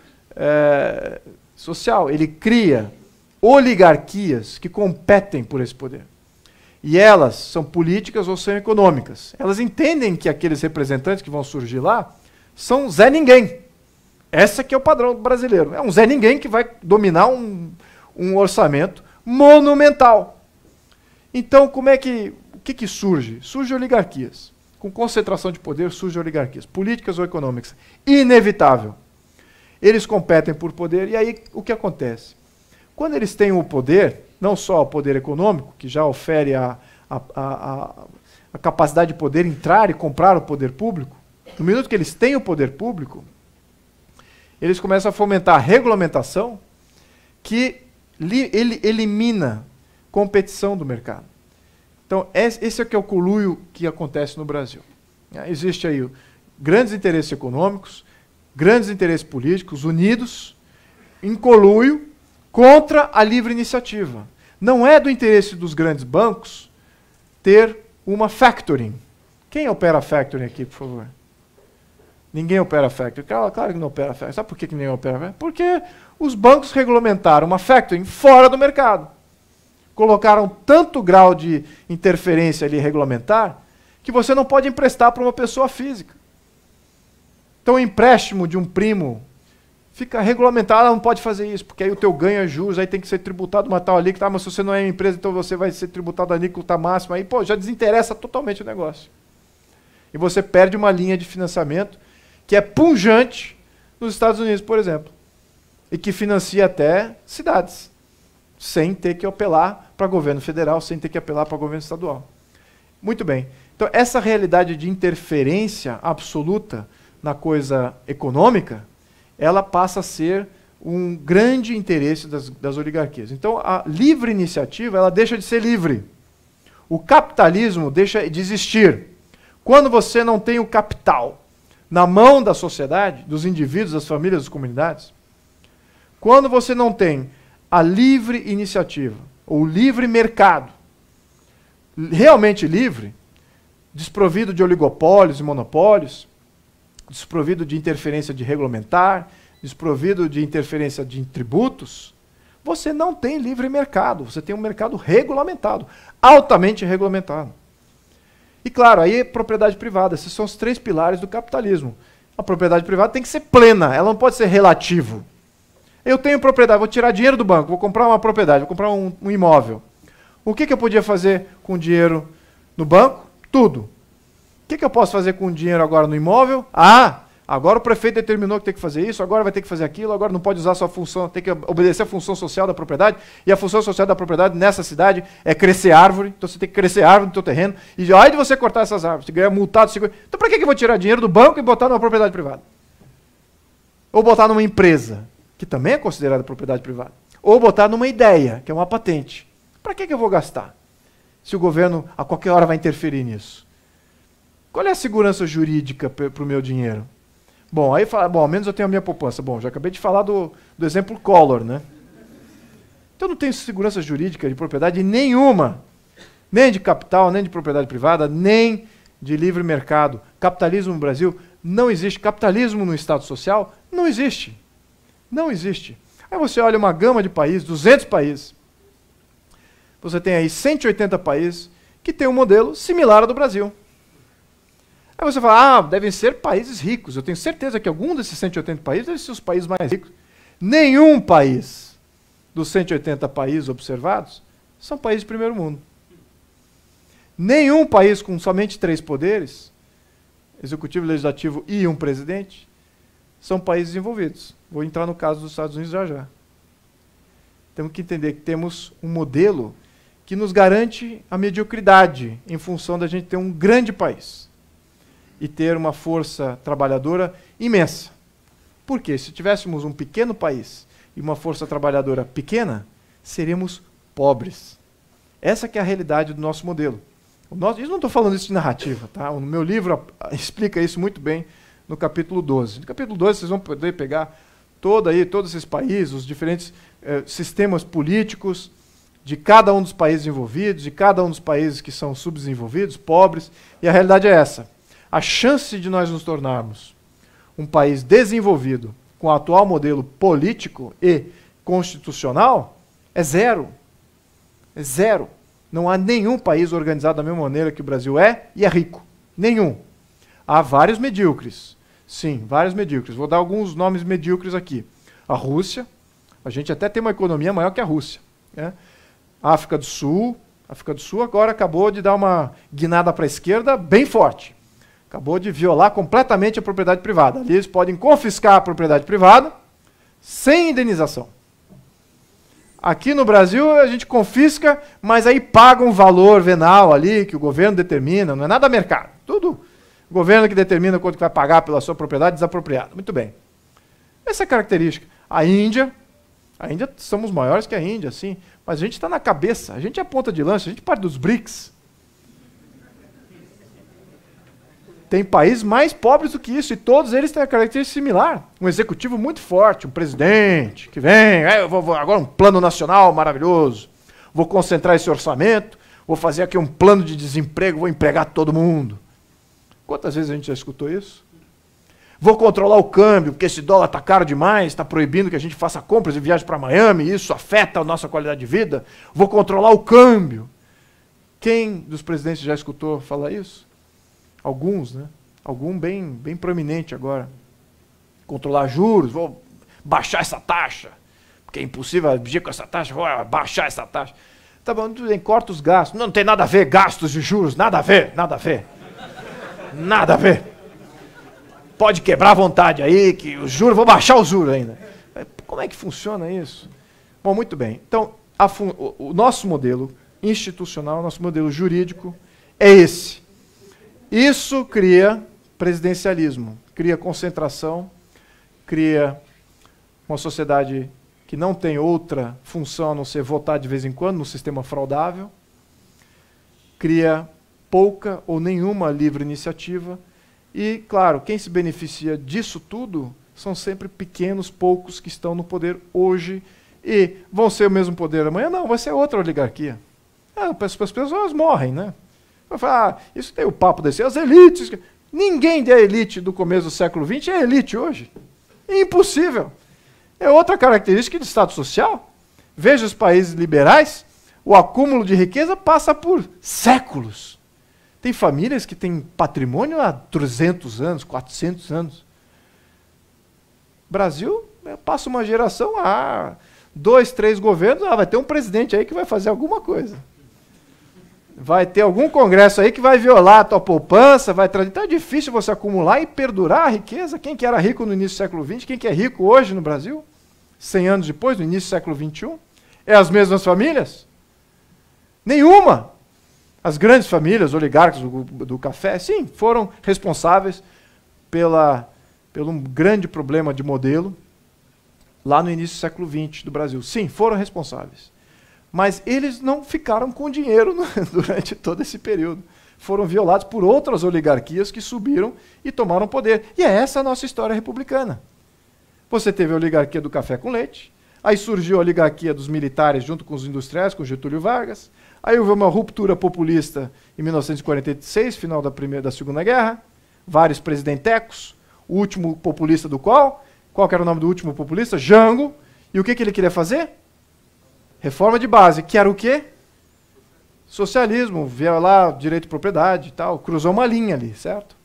Speaker 2: social. Ele cria oligarquias que competem por esse poder. E elas são políticas ou são econômicas. Elas entendem que aqueles representantes que vão surgir lá são Zé Ninguém. Esse aqui é o padrão brasileiro. É um Zé Ninguém que vai dominar um orçamento monumental. Então, o que surge? Surgem oligarquias. Com concentração de poder, surgem oligarquias, políticas ou econômicas. Inevitável. Eles competem por poder, e aí o que acontece? Quando eles têm o poder, não só o poder econômico, que já ofere a capacidade de poder entrar e comprar o poder público, no minuto que eles têm o poder público, eles começam a fomentar a regulamentação que ele elimina competição do mercado. Então, esse é que é o conluio que acontece no Brasil. Existe aí grandes interesses econômicos, grandes interesses políticos unidos em conluio contra a livre iniciativa. Não é do interesse dos grandes bancos ter uma factoring. Quem opera factoring aqui, por favor? Ninguém opera factoring. Claro que não opera factoring. Sabe por que ninguém opera factoring? Porque os bancos regulamentaram uma factoring fora do mercado. Colocaram tanto grau de interferência ali regulamentar que você não pode emprestar para uma pessoa física. Então o empréstimo de um primo fica regulamentado, não pode fazer isso, porque aí o teu ganho é juros, aí tem que ser tributado uma tal alíquota, mas se você não é uma empresa, então você vai ser tributado a alíquota máxima, aí já desinteressa totalmente o negócio. E você perde uma linha de financiamento que é pujante nos Estados Unidos, por exemplo, e que financia até cidades, sem ter que apelar para governo federal, sem ter que apelar para governo estadual. Muito bem. Então, essa realidade de interferência absoluta na coisa econômica, ela passa a ser um grande interesse das oligarquias. Então, a livre iniciativa, ela deixa de ser livre. O capitalismo deixa de existir. Quando você não tem o capital na mão da sociedade, dos indivíduos, das famílias, das comunidades, quando você não tem a livre iniciativa, ou livre mercado, realmente livre, desprovido de oligopólios e monopólios, desprovido de interferência de regulamentar, desprovido de interferência de tributos, você não tem livre mercado, você tem um mercado regulamentado, altamente regulamentado. E claro, aí é propriedade privada, esses são os 3 pilares do capitalismo. A propriedade privada tem que ser plena, ela não pode ser relativo. Eu tenho propriedade, vou tirar dinheiro do banco, vou comprar uma propriedade, vou comprar um imóvel. O que eu podia fazer com o dinheiro no banco? Tudo. O que eu posso fazer com o dinheiro agora no imóvel? Agora o prefeito determinou que tem que fazer isso, agora vai ter que fazer aquilo, agora não pode usar sua função, tem que obedecer a função social da propriedade, e a função social da propriedade nessa cidade é crescer árvore, então você tem que crescer árvore no seu terreno, e aí de você cortar essas árvores, você ganha multado, então para que eu vou tirar dinheiro do banco e botar numa propriedade privada? Ou botar numa empresa, que também é considerada propriedade privada, ou botar numa ideia, que é uma patente. Para que eu vou gastar? Se o governo a qualquer hora vai interferir nisso. Qual é a segurança jurídica para o meu dinheiro? Bom, aí fala, ao menos eu tenho a minha poupança. Bom, já acabei de falar do exemplo Collor, né? Então eu não tenho segurança jurídica de propriedade nenhuma, nem de capital, nem de propriedade privada, nem de livre mercado. Capitalismo no Brasil não existe. Capitalismo no Estado Social não existe. Não existe. Aí você olha uma gama de países, 200 países. Você tem aí 180 países que têm um modelo similar ao do Brasil. Aí você fala, devem ser países ricos. Eu tenho certeza que algum desses 180 países devem ser os países mais ricos. Nenhum país dos 180 países observados são países de primeiro mundo. Nenhum país com somente 3 poderes, executivo, legislativo e um presidente, são países desenvolvidos. Vou entrar no caso dos Estados Unidos já já. Temos que entender que temos um modelo que nos garante a mediocridade em função da gente ter um grande país e ter uma força trabalhadora imensa. Por quê? Se tivéssemos um pequeno país e uma força trabalhadora pequena, seríamos pobres. Essa que é a realidade do nosso modelo. Eu não estou falando isso de narrativa, tá? O meu livro explica isso muito bem no capítulo 12. No capítulo 12 vocês vão poder pegar todos esses países, os diferentes sistemas políticos de cada um dos países envolvidos, de cada um dos países que são subdesenvolvidos, pobres, e a realidade é essa. A chance de nós nos tornarmos um país desenvolvido com o atual modelo político e constitucional é zero. É zero. Não há nenhum país organizado da mesma maneira que o Brasil é e é rico. Nenhum. Há vários medíocres. Sim, vários medíocres. Vou dar alguns nomes medíocres aqui. A Rússia. A gente até tem uma economia maior que a Rússia, né? A África do Sul agora acabou de dar uma guinada para a esquerda bem forte. Acabou de violar completamente a propriedade privada. Ali eles podem confiscar a propriedade privada sem indenização. Aqui no Brasil a gente confisca, mas aí paga um valor venal ali que o governo determina, não é nada mercado. Tudo o governo que determina quanto que vai pagar pela sua propriedade desapropriada. Muito bem. Essa é a característica. A Índia somos maiores que a Índia, sim, mas a gente está na cabeça, a gente é a ponta de lança, a gente parte dos BRICS. Tem países mais pobres do que isso, e todos eles têm a característica similar. Um executivo muito forte, um presidente que vem, eu vou agora um plano nacional maravilhoso, vou concentrar esse orçamento, vou fazer aqui um plano de desemprego, vou empregar todo mundo. Quantas vezes a gente já escutou isso? Vou controlar o câmbio, porque esse dólar está caro demais, está proibindo que a gente faça compras e viaje para Miami, isso afeta a nossa qualidade de vida. Vou controlar o câmbio. Quem dos presidentes já escutou falar isso? Alguns, né? Algum bem proeminente agora. Controlar juros, vou baixar essa taxa, porque é impossível agir com essa taxa, vou baixar essa taxa. Tá bom, tudo bem, corta os gastos. Não tem nada a ver, gastos de juros, nada a ver, nada a ver. Nada a ver. Pode quebrar à vontade aí, que os juros, vou baixar os juros ainda. Como é que funciona isso? Bom, muito bem. Então, o nosso modelo institucional, nosso modelo jurídico é esse. Isso cria presidencialismo, cria concentração, cria uma sociedade que não tem outra função a não ser votar de vez em quando no sistema fraudável, cria pouca ou nenhuma livre iniciativa. E, claro, quem se beneficia disso tudo são sempre pequenos, poucos que estão no poder hoje e vão ser o mesmo poder amanhã? Não, vai ser outra oligarquia. As pessoas morrem, né? Vai falar, isso tem o papo desse, as elites. Ninguém da elite do começo do século XX é elite hoje. É impossível. É outra característica do Estado social. Veja os países liberais, o acúmulo de riqueza passa por séculos. Tem famílias que têm patrimônio há 300 anos, 400 anos. Brasil, passa uma geração, 2, 3 governos, vai ter um presidente aí que vai fazer alguma coisa. Vai ter algum congresso aí que vai violar a tua poupança, vai trazer. Então é difícil você acumular e perdurar a riqueza. Quem que era rico no início do século XX, quem que é rico hoje no Brasil, 100 anos depois, no início do século XXI? É as mesmas famílias? Nenhuma! As grandes famílias, oligarcas do café, sim, foram responsáveis pelo grande problema de modelo lá no início do século XX do Brasil. Sim, foram responsáveis. Mas eles não ficaram com dinheiro durante todo esse período. Foram violados por outras oligarquias que subiram e tomaram poder. E é essa a nossa história republicana. Você teve a oligarquia do café com leite, aí surgiu a oligarquia dos militares junto com os industriais, com Getúlio Vargas. Aí houve uma ruptura populista em 1946, final da Segunda Guerra, vários presidentecos, o último populista do qual que era o nome do último populista? Jango. E o que ele queria fazer? Reforma de base, que era o quê? Socialismo, violar direito de propriedade e tal, cruzou uma linha ali, certo?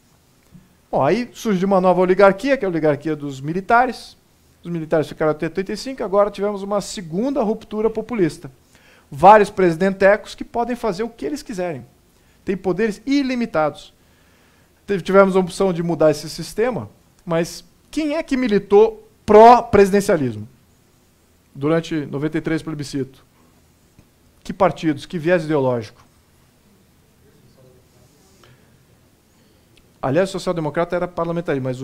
Speaker 2: Bom, aí surgiu uma nova oligarquia, que é a oligarquia dos militares. Os militares ficaram até 85, agora tivemos uma segunda ruptura populista. Vários presidentecos que podem fazer o que eles quiserem. Tem poderes ilimitados. Tivemos a opção de mudar esse sistema, mas Quem é que militou pró-presidencialismo durante 93 plebiscito? Que partidos? Que viés ideológico? Aliás, o social-democrata era parlamentarista, mas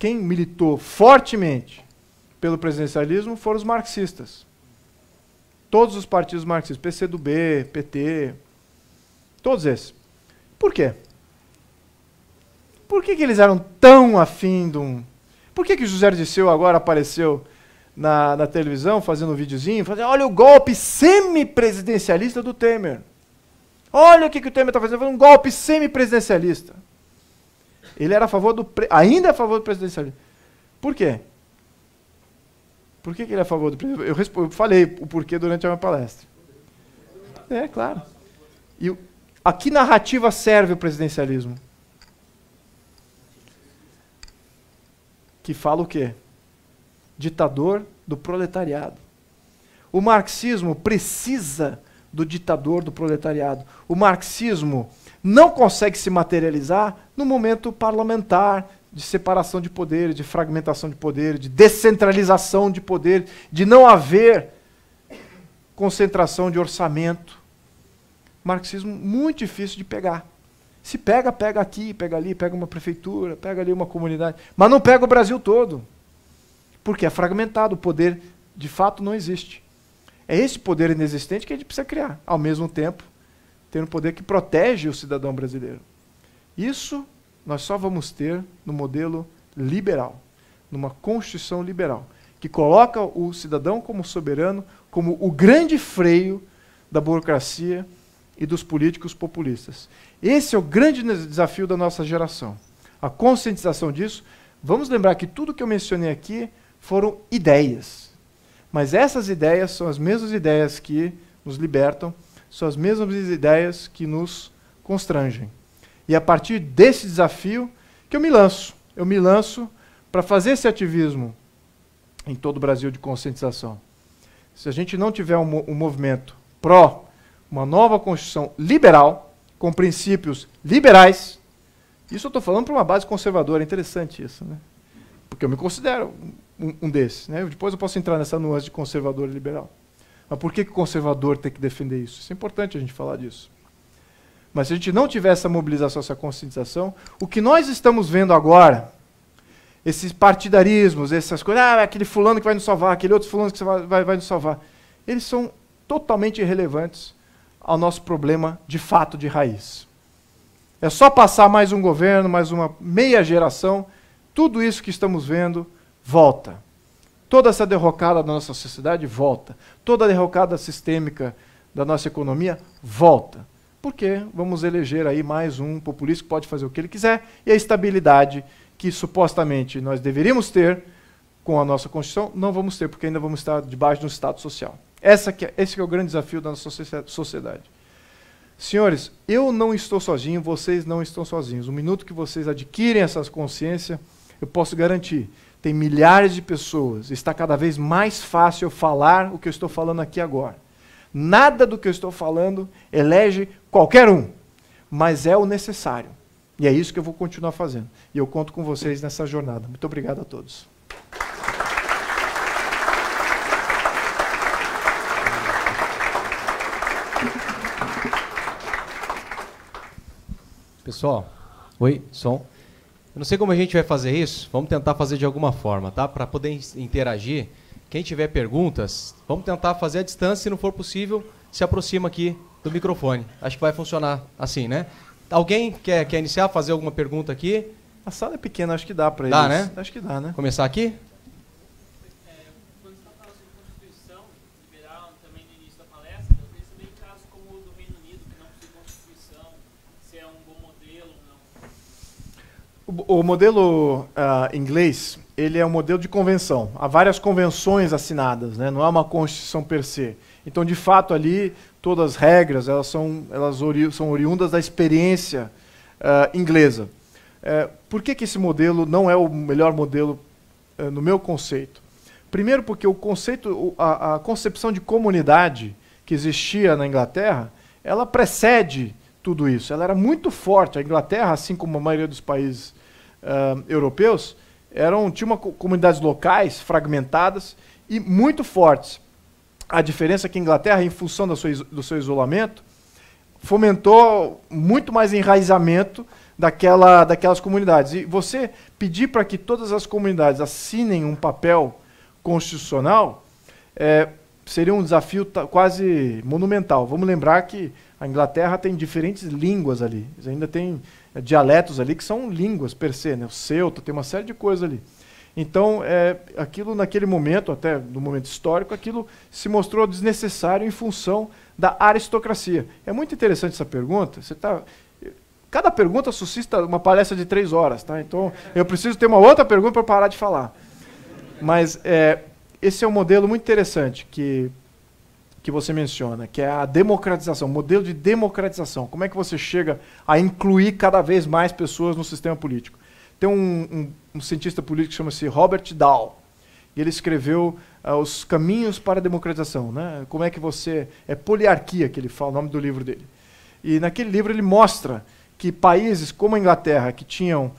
Speaker 2: quem militou fortemente pelo presidencialismo foram os marxistas. Todos os partidos marxistas, PCdoB, PT, todos esses. Por quê? Por que eles eram tão afim de um... Por que José Dirceu agora apareceu na televisão fazendo um videozinho, fazendo, olha o golpe semi-presidencialista do Temer. Olha o que o Temer está fazendo, um golpe semi-presidencialista. Ele era a favor ainda é a favor do presidencialismo. Por quê? Por que ele é a favor do presidencialismo? Eu falei o porquê durante a minha palestra. É, claro. E a que narrativa serve o presidencialismo? Que fala o quê? Ditador do proletariado. O marxismo precisa do ditador do proletariado. O marxismo não consegue se materializar no momento parlamentar, de separação de poderes, de fragmentação de poderes, de descentralização de poder, de não haver concentração de orçamento. Marxismo muito difícil de pegar. Se pega, pega aqui, pega ali, pega uma prefeitura, pega ali uma comunidade, mas não pega o Brasil todo. Porque é fragmentado, o poder de fato não existe. É esse poder inexistente que a gente precisa criar, ao mesmo tempo, ter um poder que protege o cidadão brasileiro. Isso nós só vamos ter no modelo liberal, numa Constituição liberal, que coloca o cidadão como soberano, como o grande freio da burocracia e dos políticos populistas. Esse é o grande desafio da nossa geração. A conscientização disso. Vamos lembrar que tudo que eu mencionei aqui foram ideias. Mas essas ideias são as mesmas ideias que nos libertam, são as mesmas ideias que nos constrangem. E é a partir desse desafio que eu me lanço. Eu me lanço para fazer esse ativismo em todo o Brasil de conscientização. Se a gente não tiver um movimento pró uma nova Constituição liberal, com princípios liberais, isso eu estou falando para uma base conservadora, é interessante isso, né? Porque eu me considero um desses. Né? Depois eu posso entrar nessa nuance de conservador e liberal. Mas por que o conservador tem que defender isso? Isso é importante a gente falar disso. Mas se a gente não tiver essa mobilização, essa conscientização, o que nós estamos vendo agora, esses partidarismos, essas coisas, aquele fulano que vai nos salvar, aquele outro fulano que vai nos salvar, eles são totalmente irrelevantes ao nosso problema de fato de raiz. É só passar mais um governo, mais uma meia geração, tudo isso que estamos vendo volta. Toda essa derrocada da nossa sociedade volta. Toda a derrocada sistêmica da nossa economia volta. Porque vamos eleger aí mais um populista que pode fazer o que ele quiser e a estabilidade que supostamente nós deveríamos ter com a nossa Constituição, não vamos ter, porque ainda vamos estar debaixo de um Estado social. Esse que é o grande desafio da nossa sociedade. Senhores, eu não estou sozinho, vocês não estão sozinhos. No minuto que vocês adquirem essa consciência, eu posso garantir, tem milhares de pessoas, está cada vez mais fácil eu falar o que eu estou falando aqui agora. Nada do que eu estou falando elege qualquer um, mas é o necessário. E é isso que eu vou continuar fazendo. E eu conto com vocês nessa jornada. Muito obrigado a todos.
Speaker 1: Pessoal, oi, som. Eu não sei como a gente vai fazer isso, vamos tentar fazer de alguma forma, tá? Para poder interagir. Quem tiver perguntas, vamos tentar fazer à distância, se não for possível, se aproxima aqui do microfone. Acho que vai funcionar assim, né? Alguém quer iniciar, fazer alguma pergunta aqui?
Speaker 2: A sala é pequena, acho que dá para eles.
Speaker 1: Dá, né?
Speaker 2: Acho que dá, né?
Speaker 1: Começar aqui?
Speaker 3: Quando você está falando sobre Constituição liberal, também no início da palestra, eu queria saber casos como o do Reino Unido, que não possui Constituição, se é um bom modelo ou não.
Speaker 2: O modelo inglês, ele é um modelo de convenção. Há várias convenções assinadas, né? Não é uma Constituição per se. Então, de fato, ali, todas as regras elas são oriundas da experiência inglesa. Por que esse modelo não é o melhor modelo no meu conceito? Primeiro porque o conceito, a concepção de comunidade que existia na Inglaterra, ela precede tudo isso. Ela era muito forte. A Inglaterra, assim como a maioria dos países europeus, tinha comunidades locais fragmentadas e muito fortes. A diferença é que a Inglaterra, em função do seu isolamento, fomentou muito mais enraizamento daquelas comunidades. E você pedir para que todas as comunidades assinem um papel constitucional seria um desafio quase monumental. Vamos lembrar que a Inglaterra tem diferentes línguas ali. Eles ainda tem dialetos ali que são línguas per se, né? O celta, tem uma série de coisas ali. Então, aquilo naquele momento, até no momento histórico, aquilo se mostrou desnecessário em função da aristocracia. É muito interessante essa pergunta. Cada pergunta suscita uma palestra de 3 horas, tá? Então, eu preciso ter uma outra pergunta para parar de falar. Mas esse é um modelo muito interessante que você menciona, que é a democratização, modelo de democratização. Como é que você chega a incluir cada vez mais pessoas no sistema político? Tem um cientista político que chama-se Robert Dahl, e ele escreveu Os Caminhos para a Democratização, né? Como é que você... É poliarquia que ele fala, o nome do livro dele. E naquele livro ele mostra que países como a Inglaterra, que tinham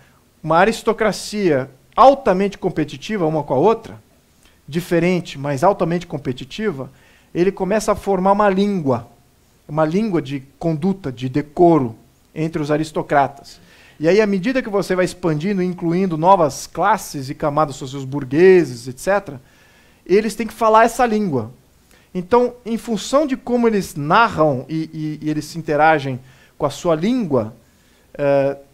Speaker 2: uma aristocracia altamente competitiva uma com a outra, diferente, mas altamente competitiva, ele começa a formar uma língua de conduta, de decoro entre os aristocratas. E aí, à medida que você vai expandindo, incluindo novas classes e camadas sociais, os burgueses, etc., eles têm que falar essa língua. Então, em função de como eles narram e eles se interagem com a sua língua,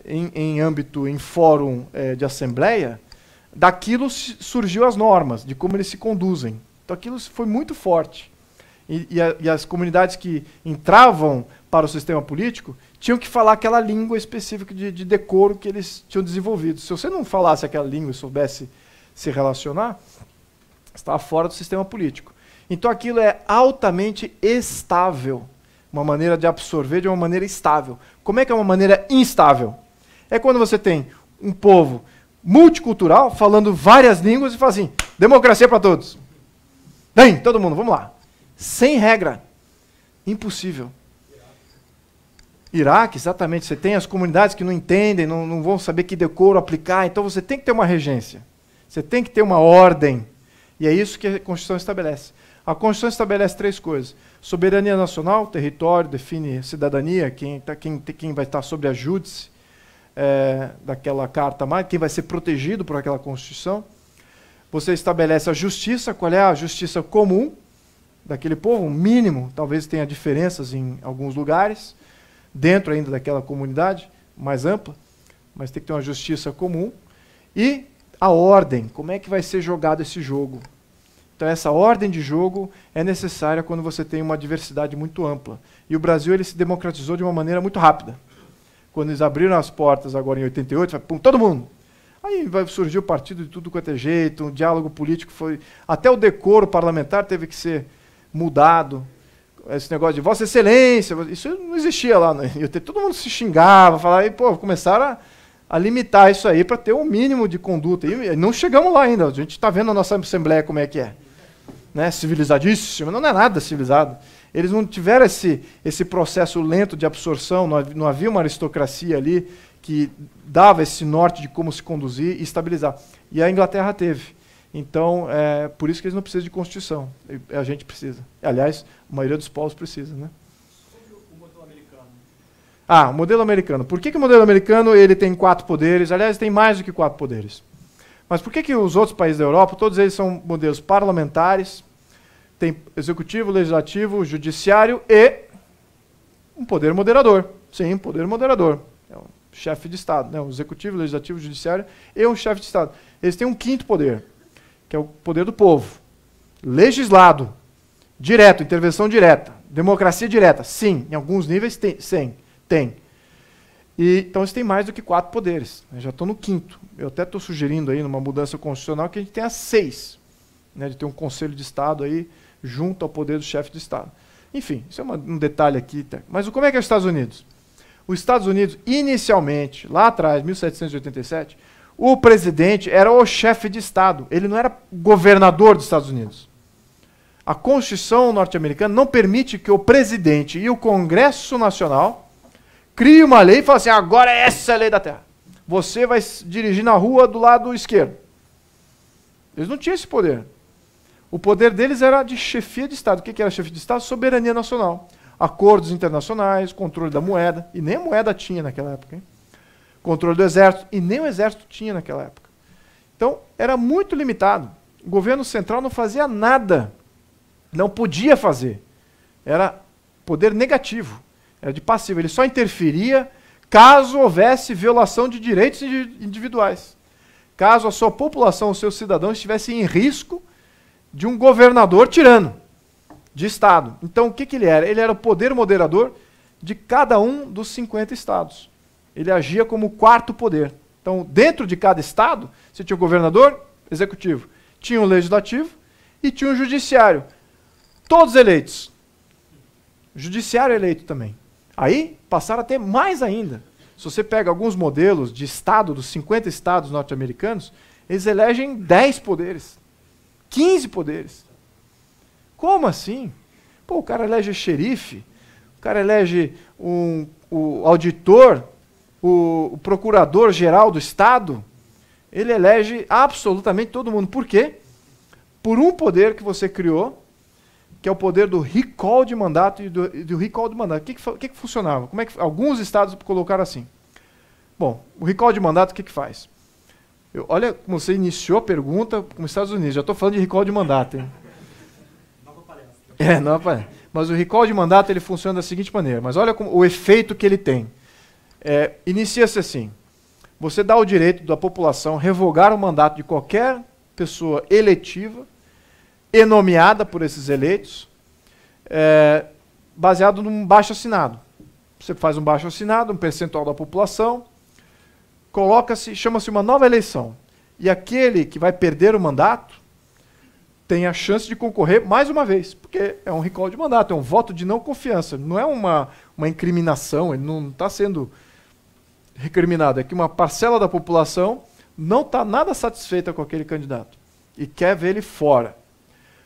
Speaker 2: em fórum de assembleia, daquilo surgiu as normas, de como eles se conduzem. Então, aquilo foi muito forte. E as comunidades que entravam para o sistema político tinham que falar aquela língua específica de decoro que eles tinham desenvolvido. Se você não falasse aquela língua e soubesse se relacionar, você estava fora do sistema político. Então aquilo é altamente estável, uma maneira de absorver de uma maneira estável. Como é que é uma maneira instável? É quando você tem um povo multicultural falando várias línguas e fala assim, democracia para todos. Vem, todo mundo, vamos lá. Sem regra. Impossível. Iraque, exatamente. Você tem as comunidades que não entendem, não vão saber que decoro aplicar, então você tem que ter uma regência. Você tem que ter uma ordem. E é isso que a Constituição estabelece. A Constituição estabelece 3 coisas. Soberania nacional, território, define cidadania, quem vai estar sob a júdice daquela carta, quem vai ser protegido por aquela Constituição. Você estabelece a justiça, qual é a justiça comum daquele povo, um mínimo, talvez tenha diferenças em alguns lugares, dentro ainda daquela comunidade mais ampla, mas tem que ter uma justiça comum. E a ordem, como é que vai ser jogado esse jogo? Então essa ordem de jogo é necessária quando você tem uma diversidade muito ampla. E o Brasil ele se democratizou de uma maneira muito rápida. Quando eles abriram as portas agora em 88, pum, todo mundo. Aí vai surgir o partido de tudo quanto é jeito, um diálogo político foi... Até o decoro parlamentar teve que ser mudado. Esse negócio de Vossa Excelência, isso não existia lá. Né? Todo mundo se xingava, falava, e pô, começaram a limitar isso aí para ter um mínimo de conduta. E não chegamos lá ainda, a gente está vendo a nossa Assembleia como é que é. Né? Civilizadíssima, não é nada civilizado. Eles não tiveram esse processo lento de absorção, não havia uma aristocracia ali que dava esse norte de como se conduzir e estabilizar. E a Inglaterra teve. Então, por isso que eles não precisam de Constituição. A gente precisa. Aliás, a maioria dos povos precisa. Né?
Speaker 3: Sobre o modelo americano.
Speaker 2: O modelo americano. Por que o modelo americano ele tem 4 poderes? Aliás, tem mais do que 4 poderes. Mas por que os outros países da Europa, todos eles são modelos parlamentares, tem executivo, legislativo, judiciário e um poder moderador. Sim, um poder moderador. É um chefe de Estado. Né? Um executivo, legislativo, judiciário e um chefe de Estado. Eles têm um 5º poder, que é o poder do povo. Legislado, direto, intervenção direta, democracia direta. Sim, em alguns níveis tem. Então eles têm mais do que 4 poderes. Eu já estou no 5º. Eu até estou sugerindo aí, numa mudança constitucional, que a gente tenha 6. Né, de ter um conselho de Estado aí, junto ao poder do chefe de Estado. Enfim, isso é um detalhe aqui. Mas como é que é os Estados Unidos? Os Estados Unidos, inicialmente, lá atrás, 1787, o presidente era o chefe de Estado. Ele não era governador dos Estados Unidos. A Constituição norte-americana não permite que o presidente e o Congresso Nacional criem uma lei e falem assim, agora essa é a lei da terra. Você vai dirigir na rua do lado esquerdo. Eles não tinham esse poder. O poder deles era de chefia de Estado. O que era chefia de Estado? Soberania nacional. Acordos internacionais, controle da moeda. E nem a moeda tinha naquela época. Hein? Controle do exército. E nem o exército tinha naquela época. Então, era muito limitado. O governo central não fazia nada. Não podia fazer. Era poder negativo. Era de passivo. Ele só interferia caso houvesse violação de direitos individuais. Caso a sua população, os seus cidadãos estivessem em risco de um governador tirano de Estado. Então, o que ele era? Ele era o poder moderador de cada um dos 50 estados. Ele agia como o quarto poder. Então, dentro de cada estado, você tinha o governador, executivo, tinha o legislativo e tinha o judiciário. Todos eleitos. O judiciário eleito também. Aí, passaram a ter mais ainda. Se você pega alguns modelos de estado, dos 50 estados norte-americanos, eles elegem 10 poderes. 15 poderes. Como assim? Pô, o cara elege xerife, o cara elege o auditor, o procurador-geral do Estado, ele elege absolutamente todo mundo. Por quê? Por um poder que você criou, que é o poder do recall de mandato e do recall de mandato. O que funcionava? Como é que alguns estados colocaram assim? Bom, o recall de mandato, o que faz? Olha como você iniciou a pergunta com os Estados Unidos. Já estou falando de recall de mandato, hein?
Speaker 3: Nova palestra.
Speaker 2: Nova palestra. Mas o recall de mandato ele funciona da seguinte maneira. Mas olha o efeito que ele tem. Inicia-se assim. Você dá o direito da população revogar o mandato de qualquer pessoa eletiva e nomeada por esses eleitos, baseado num baixo-assinado. Você faz um baixo-assinado, um percentual da população, chama-se uma nova eleição. E aquele que vai perder o mandato tem a chance de concorrer mais uma vez, porque é um recall de mandato, é um voto de não confiança. Não é uma incriminação, ele não está sendo recriminado. É que uma parcela da população não está nada satisfeita com aquele candidato e quer ver ele fora.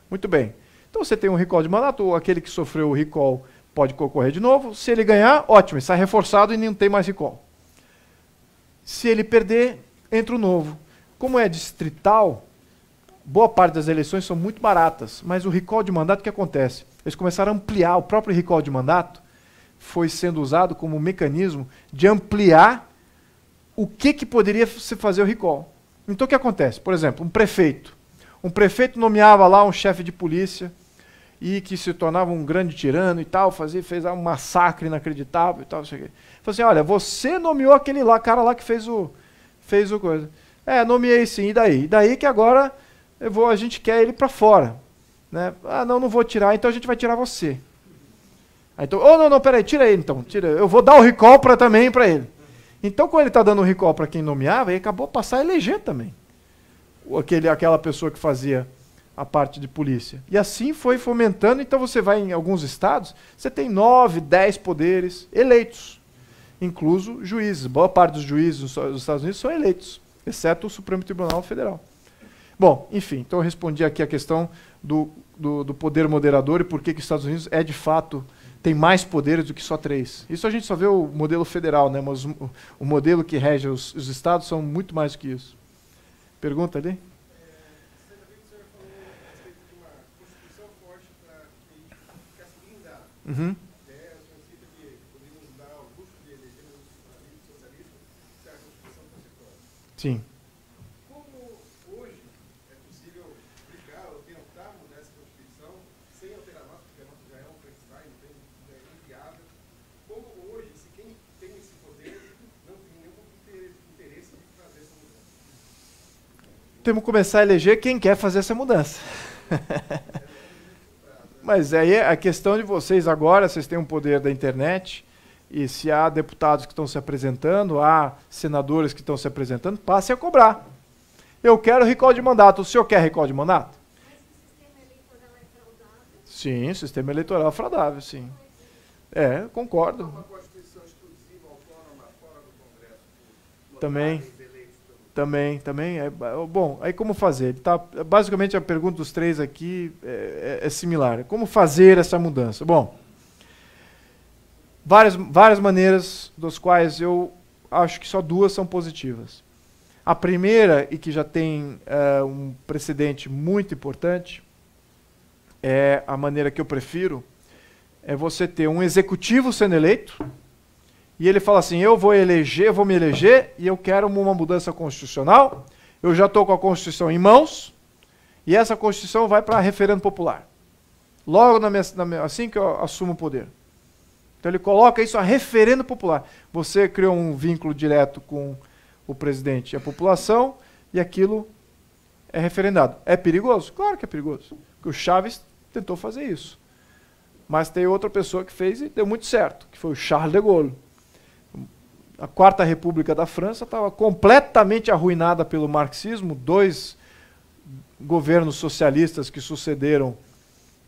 Speaker 2: Muito bem. Então você tem um recall de mandato, ou aquele que sofreu o recall pode concorrer de novo. Se ele ganhar, ótimo, ele sai reforçado e não tem mais recall. Se ele perder, entra o novo. Como é distrital, boa parte das eleições são muito baratas, mas o recall de mandato, o que acontece? Eles começaram a ampliar, o próprio recall de mandato foi sendo usado como um mecanismo de ampliar o que poderia se fazer o recall. Então o que acontece? Por exemplo, um prefeito. Um prefeito nomeava lá um chefe de polícia e que se tornava um grande tirano e tal, fez um massacre inacreditável e tal. Falou assim, olha, você nomeou aquele lá, cara lá que fez o coisa. Nomeei sim, e daí? E daí que agora a gente quer ele para fora. Né? Ah, não vou tirar, então a gente vai tirar você. Aí, então, não, peraí, tira ele então. Eu vou dar o recall também para ele. Então, quando ele está dando o recall para quem nomeava, ele acabou de passar a eleger também. Aquela pessoa que fazia a parte de polícia. E assim foi fomentando. Então você vai em alguns estados, você tem 9, 10 poderes eleitos, incluso juízes. Boa parte dos juízes dos Estados Unidos são eleitos, exceto o Supremo Tribunal Federal. Bom, enfim, então eu respondi aqui a questão do poder moderador e por que os Estados Unidos de fato, tem mais poderes do que só 3. Isso a gente só vê o modelo federal, né? Mas o modelo que rege os estados são muito mais do que isso. Pergunta ali? Uhum. Sim.
Speaker 4: Como hoje é possível brigar ou tentar mudar essa Constituição sem alterar a nossa, porque a nossa já é um Frankenstein, é inviável. Como hoje, se quem tem esse poder não tem nenhum interesse de fazer essa mudança?
Speaker 2: Temos que começar a eleger quem quer fazer essa mudança. Mas aí a questão de vocês agora, vocês têm um poder da internet, e se há deputados que estão se apresentando, há senadores que estão se apresentando, passem a cobrar. Eu quero recall de mandato. O senhor quer recall de mandato?
Speaker 5: Mas o sistema eleitoral é fraudável?
Speaker 2: Sim, o sistema eleitoral é fraudável, sim. Concordo.
Speaker 4: Uma Constituição exclusiva, autônoma, fora do Congresso.
Speaker 2: Também. Também. Bom, aí como fazer? Basicamente a pergunta dos 3 aqui é similar. Como fazer essa mudança? Bom, várias maneiras, das quais eu acho que só 2 são positivas. A primeira, e que já tem um precedente muito importante, é a maneira que eu prefiro, é você ter um executivo sendo eleito, e ele fala assim, eu vou me eleger, e eu quero uma mudança constitucional, eu já estou com a Constituição em mãos, e essa Constituição vai para referendo popular. Logo assim que eu assumo o poder. Então ele coloca isso a referendo popular. Você criou um vínculo direto com o presidente e a população, e aquilo é referendado. É perigoso? Claro que é perigoso. Porque o Chaves tentou fazer isso. Mas tem outra pessoa que fez e deu muito certo, que foi o Charles de Gaulle. A Quarta República da França estava completamente arruinada pelo marxismo, 2 governos socialistas que sucederam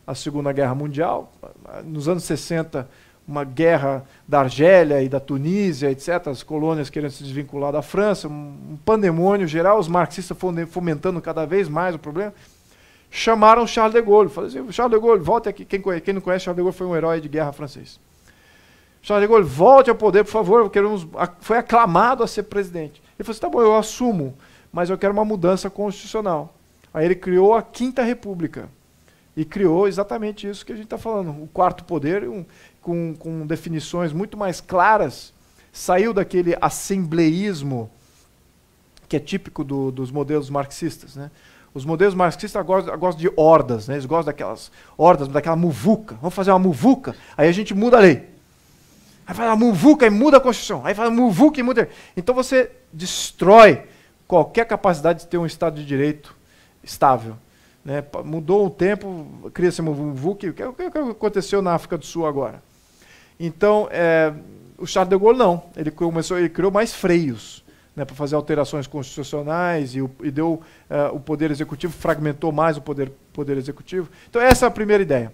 Speaker 2: a Segunda Guerra Mundial. Nos anos 60, uma guerra da Argélia e da Tunísia, etc., as colônias querendo se desvincular da França, um pandemônio geral, os marxistas fomentando cada vez mais o problema. Chamaram Charles de Gaulle, falaram assim, Charles de Gaulle, volte aqui. Quem não conhece, Charles de Gaulle foi um herói de guerra francês. Charles de Gaulle, volte ao poder, por favor, foi aclamado a ser presidente. Ele falou assim, tá bom, eu assumo, mas eu quero uma mudança constitucional. Aí ele criou a Quinta República, e criou exatamente isso que a gente está falando, o quarto poder, com definições muito mais claras, saiu daquele assembleísmo que é típico dos modelos marxistas, né? Os modelos marxistas gostam de hordas, né? Eles gostam daquelas hordas, daquela muvuca. Vamos fazer uma muvuca, aí a gente muda a lei. Aí faz a muvuca e muda a Constituição. Aí faz a muvuca e muda. Então você destrói qualquer capacidade de ter um Estado de Direito estável. Né? Mudou o tempo, cria-se uma muvuca. O que aconteceu na África do Sul agora? Então, o Charles de Gaulle não. Ele criou mais freios, né, para fazer alterações constitucionais e deu o poder executivo, fragmentou mais o poder executivo. Então essa é a primeira ideia.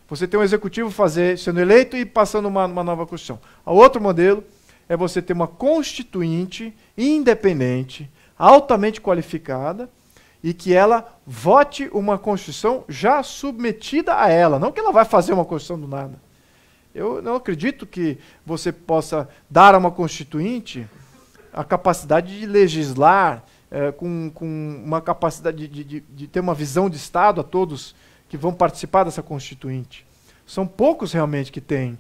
Speaker 2: Você tem um executivo sendo eleito e passando uma nova Constituição. O outro modelo é você ter uma constituinte independente, altamente qualificada, e que ela vote uma Constituição já submetida a ela, não que ela vai fazer uma Constituição do nada. Eu não acredito que você possa dar a uma constituinte a capacidade de legislar, com uma capacidade de ter uma visão de Estado a todos que vão participar dessa constituinte. São poucos realmente que têm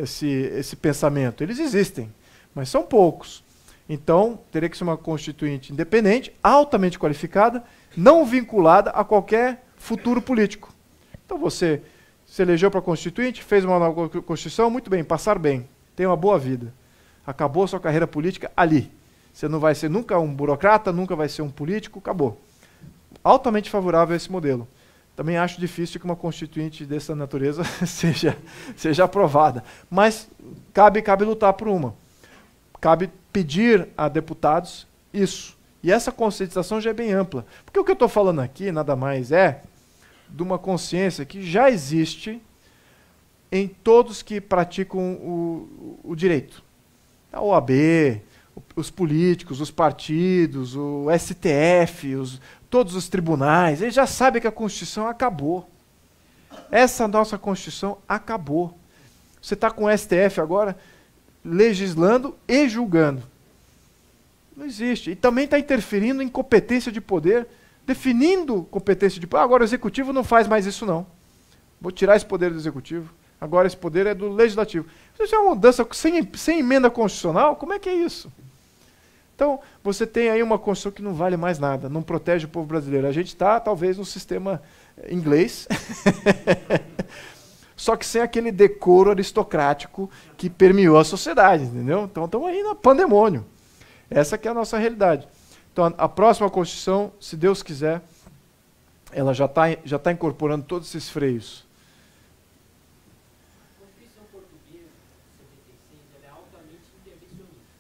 Speaker 2: esse pensamento. Eles existem, mas são poucos. Então, teria que ser uma constituinte independente, altamente qualificada, não vinculada a qualquer futuro político. Então você se elegeu para a constituinte, fez uma nova Constituição, muito bem, passar bem, tem uma boa vida. Acabou a sua carreira política ali. Você não vai ser nunca um burocrata, nunca vai ser um político, acabou. Altamente favorável a esse modelo. Também acho difícil que uma constituinte dessa natureza seja aprovada. Mas cabe lutar por uma. Cabe pedir a deputados isso. E essa conscientização já é bem ampla. Porque o que eu estou falando aqui nada mais é de uma consciência que já existe em todos que praticam o direito. A OAB, os políticos, os partidos, o STF, todos os tribunais, eles já sabem que a Constituição acabou. Essa nossa Constituição acabou. Você está com o STF agora legislando e julgando. Não existe. E também está interferindo em competência de poder, definindo competência de poder. Agora o Executivo não faz mais isso não. Vou tirar esse poder do Executivo. Agora esse poder é do Legislativo. Isso é uma mudança sem emenda constitucional? Como é que é isso? Então, você tem aí uma Constituição que não vale mais nada, não protege o povo brasileiro. A gente está, talvez, no sistema inglês, só que sem aquele decoro aristocrático que permeou a sociedade, entendeu? Então, estamos aí no pandemônio. Essa que é a nossa realidade. Então, a próxima Constituição, se Deus quiser, ela já tá incorporando todos esses freios.
Speaker 3: A Constituição portuguesa, 76, ela é altamente intervencionista.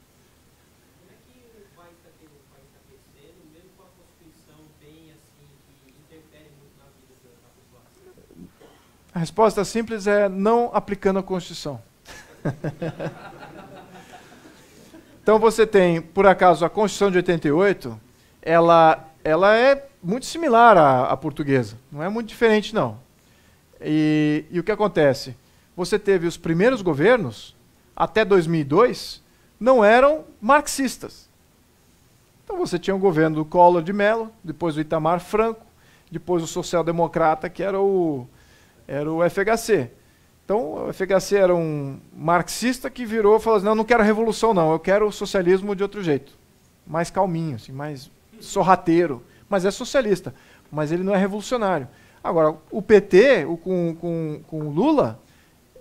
Speaker 3: Como é que vai estabelecer, mesmo com a Constituição bem assim, que interfere muito na vida da população?
Speaker 2: A resposta simples é não aplicando a Constituição. Então você tem, por acaso, a Constituição de 88, ela é muito similar à portuguesa, não é muito diferente não. E o que acontece? Você teve os primeiros governos, até 2002, não eram marxistas. Então você tinha o governo do Collor de Mello, depois o Itamar Franco, depois o social-democrata, que era o FHC. Então o FHC era um marxista que virou e falou assim, não quero revolução não, eu quero o socialismo de outro jeito. Mais calminho, assim, mais sorrateiro, mas é socialista, mas ele não é revolucionário. Agora, o PT, com o Lula,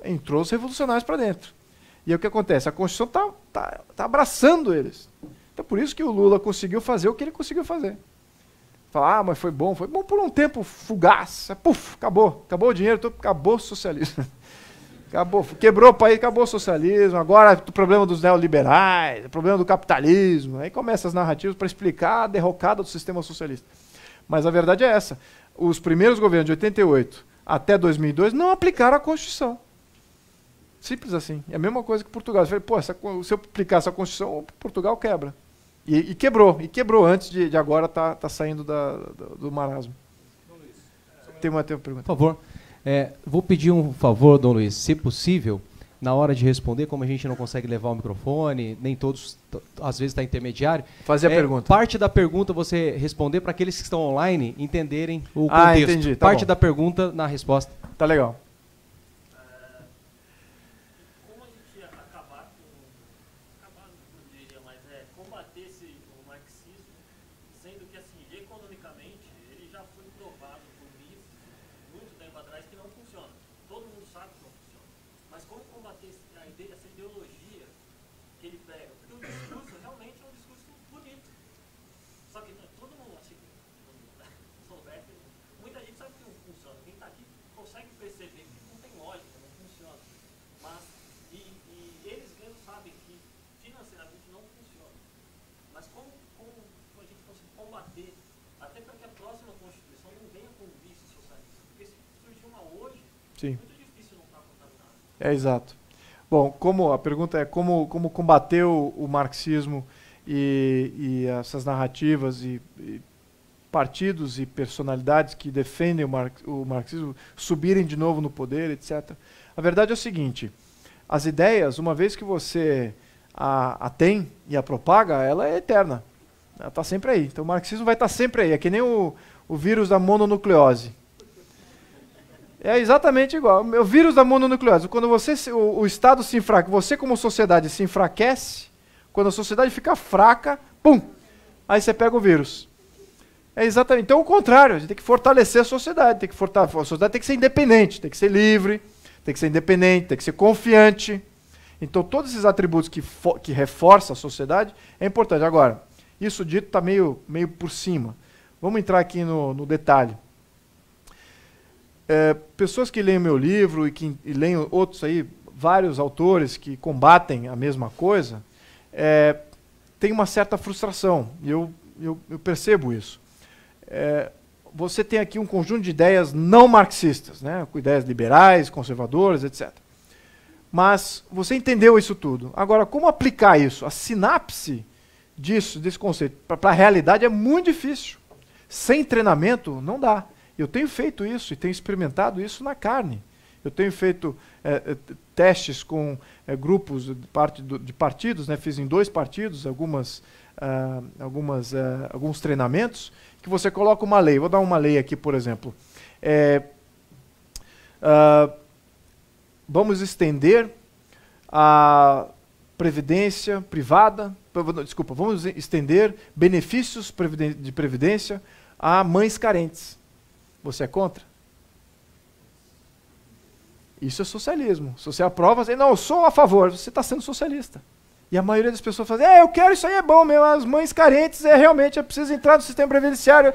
Speaker 2: entrou os revolucionários para dentro. E aí o que acontece? A Constituição tá abraçando eles. Então por isso que o Lula conseguiu fazer o que ele conseguiu fazer. Falar, mas foi bom por um tempo fugaz. Puf, acabou o dinheiro, acabou o socialismo. Acabou, quebrou o país, acabou o socialismo, agora o problema dos neoliberais, o problema do capitalismo. Aí começam as narrativas para explicar a derrocada do sistema socialista. Mas a verdade é essa. Os primeiros governos de 88 até 2002 não aplicaram a Constituição. Simples assim. É a mesma coisa que Portugal. Você fala, se eu aplicar essa Constituição, Portugal quebra. E quebrou antes de agora tá saindo do marasmo. Tem uma pergunta.
Speaker 1: Por favor. Vou pedir um favor, Dom Luiz, se possível, na hora de responder, como a gente não consegue levar o microfone, nem todos, às vezes está intermediário.
Speaker 2: Fazer a pergunta.
Speaker 1: Parte da pergunta você responder para aqueles que estão online entenderem o contexto.
Speaker 2: Entendi. Tá
Speaker 1: parte
Speaker 2: bom.
Speaker 1: da pergunta na resposta.
Speaker 2: Tá legal.
Speaker 3: Como a gente acabar não diria, mas combater o marxismo, sendo que assim, economicamente, ele já foi provado por mim muito tempo atrás que não funciona. Todo mundo sabe que não funciona. Mas como combater essa ideologia que ele prega? Porque o discurso realmente é um discurso bonito. Só que todo mundo acha que muita gente sabe que não funciona. Quem está aqui consegue perceber que não tem lógica, não funciona. Mas, e eles mesmos sabem que financeiramente não funciona. Mas como a gente consegue combater, até para que a próxima Constituição não venha com vício socialista? Porque se surgir uma hoje,
Speaker 2: Sim.
Speaker 3: é muito difícil não estar contaminado.
Speaker 2: Exato. Bom, a pergunta é como combater o marxismo e essas narrativas e partidos e personalidades que defendem o marxismo subirem de novo no poder, etc. A verdade é o seguinte, as ideias, uma vez que você a tem e a propaga, ela é eterna. Ela está sempre aí. Então o marxismo vai estar sempre aí. É que nem o vírus da mononucleose. É exatamente igual. O vírus da mononucleose. Quando o Estado se enfraquece, você como sociedade se enfraquece, quando a sociedade fica fraca, pum! Aí você pega o vírus. É exatamente. Então, o contrário, a gente tem que fortalecer a sociedade. A sociedade tem que ser independente, tem que ser livre, tem que ser independente, tem que ser confiante. Então, todos esses atributos que reforçam a sociedade é importante. Agora, isso dito está meio por cima. Vamos entrar aqui no detalhe. Pessoas que leem o meu livro e leem outros aí, vários autores que combatem a mesma coisa, tem uma certa frustração. E eu percebo isso. Você tem aqui um conjunto de ideias não marxistas, né, com ideias liberais, conservadoras, etc. Mas você entendeu isso tudo. Agora, como aplicar isso? A sinapse desse conceito para a realidade é muito difícil. Sem treinamento, não dá. Eu tenho feito isso e tenho experimentado isso na carne. Eu tenho feito testes com grupos de partidos, né? Fiz em 2 partidos alguns treinamentos, que você coloca uma lei. Vou dar uma lei aqui, por exemplo. Vamos estender a previdência privada, vamos estender benefícios de previdência a mães carentes. Você é contra? Isso é socialismo. Se você aprova, você, não, eu sou a favor, você está sendo socialista. E a maioria das pessoas fala, eu quero, isso aí é bom mesmo, as mães carentes, realmente, é preciso entrar no sistema previdenciário.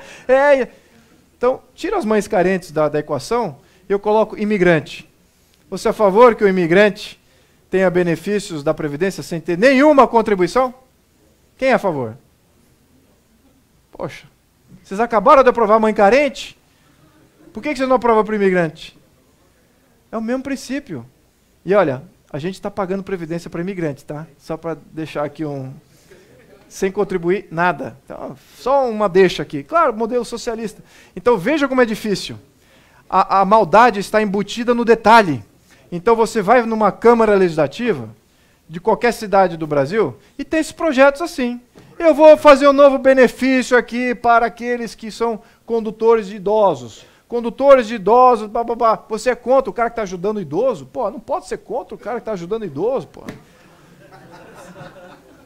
Speaker 2: Então, tira as mães carentes da equação e eu coloco imigrante. Você é a favor que o imigrante tenha benefícios da Previdência sem ter nenhuma contribuição? Quem é a favor? Poxa, vocês acabaram de aprovar mãe carente? Por que vocês não aprovam para o imigrante? É o mesmo princípio. E olha, a gente está pagando Previdência para imigrante, tá? Só para deixar aqui sem contribuir nada. Então, só uma deixa aqui. Claro, modelo socialista. Então veja como é difícil. A maldade está embutida no detalhe. Então você vai numa Câmara Legislativa de qualquer cidade do Brasil e tem esses projetos assim. Eu vou fazer um novo benefício aqui para aqueles que são condutores de idosos. Condutores de idosos, bababá. Você é contra o cara que está ajudando o idoso? Pô, não pode ser contra o cara que está ajudando o idoso, pô.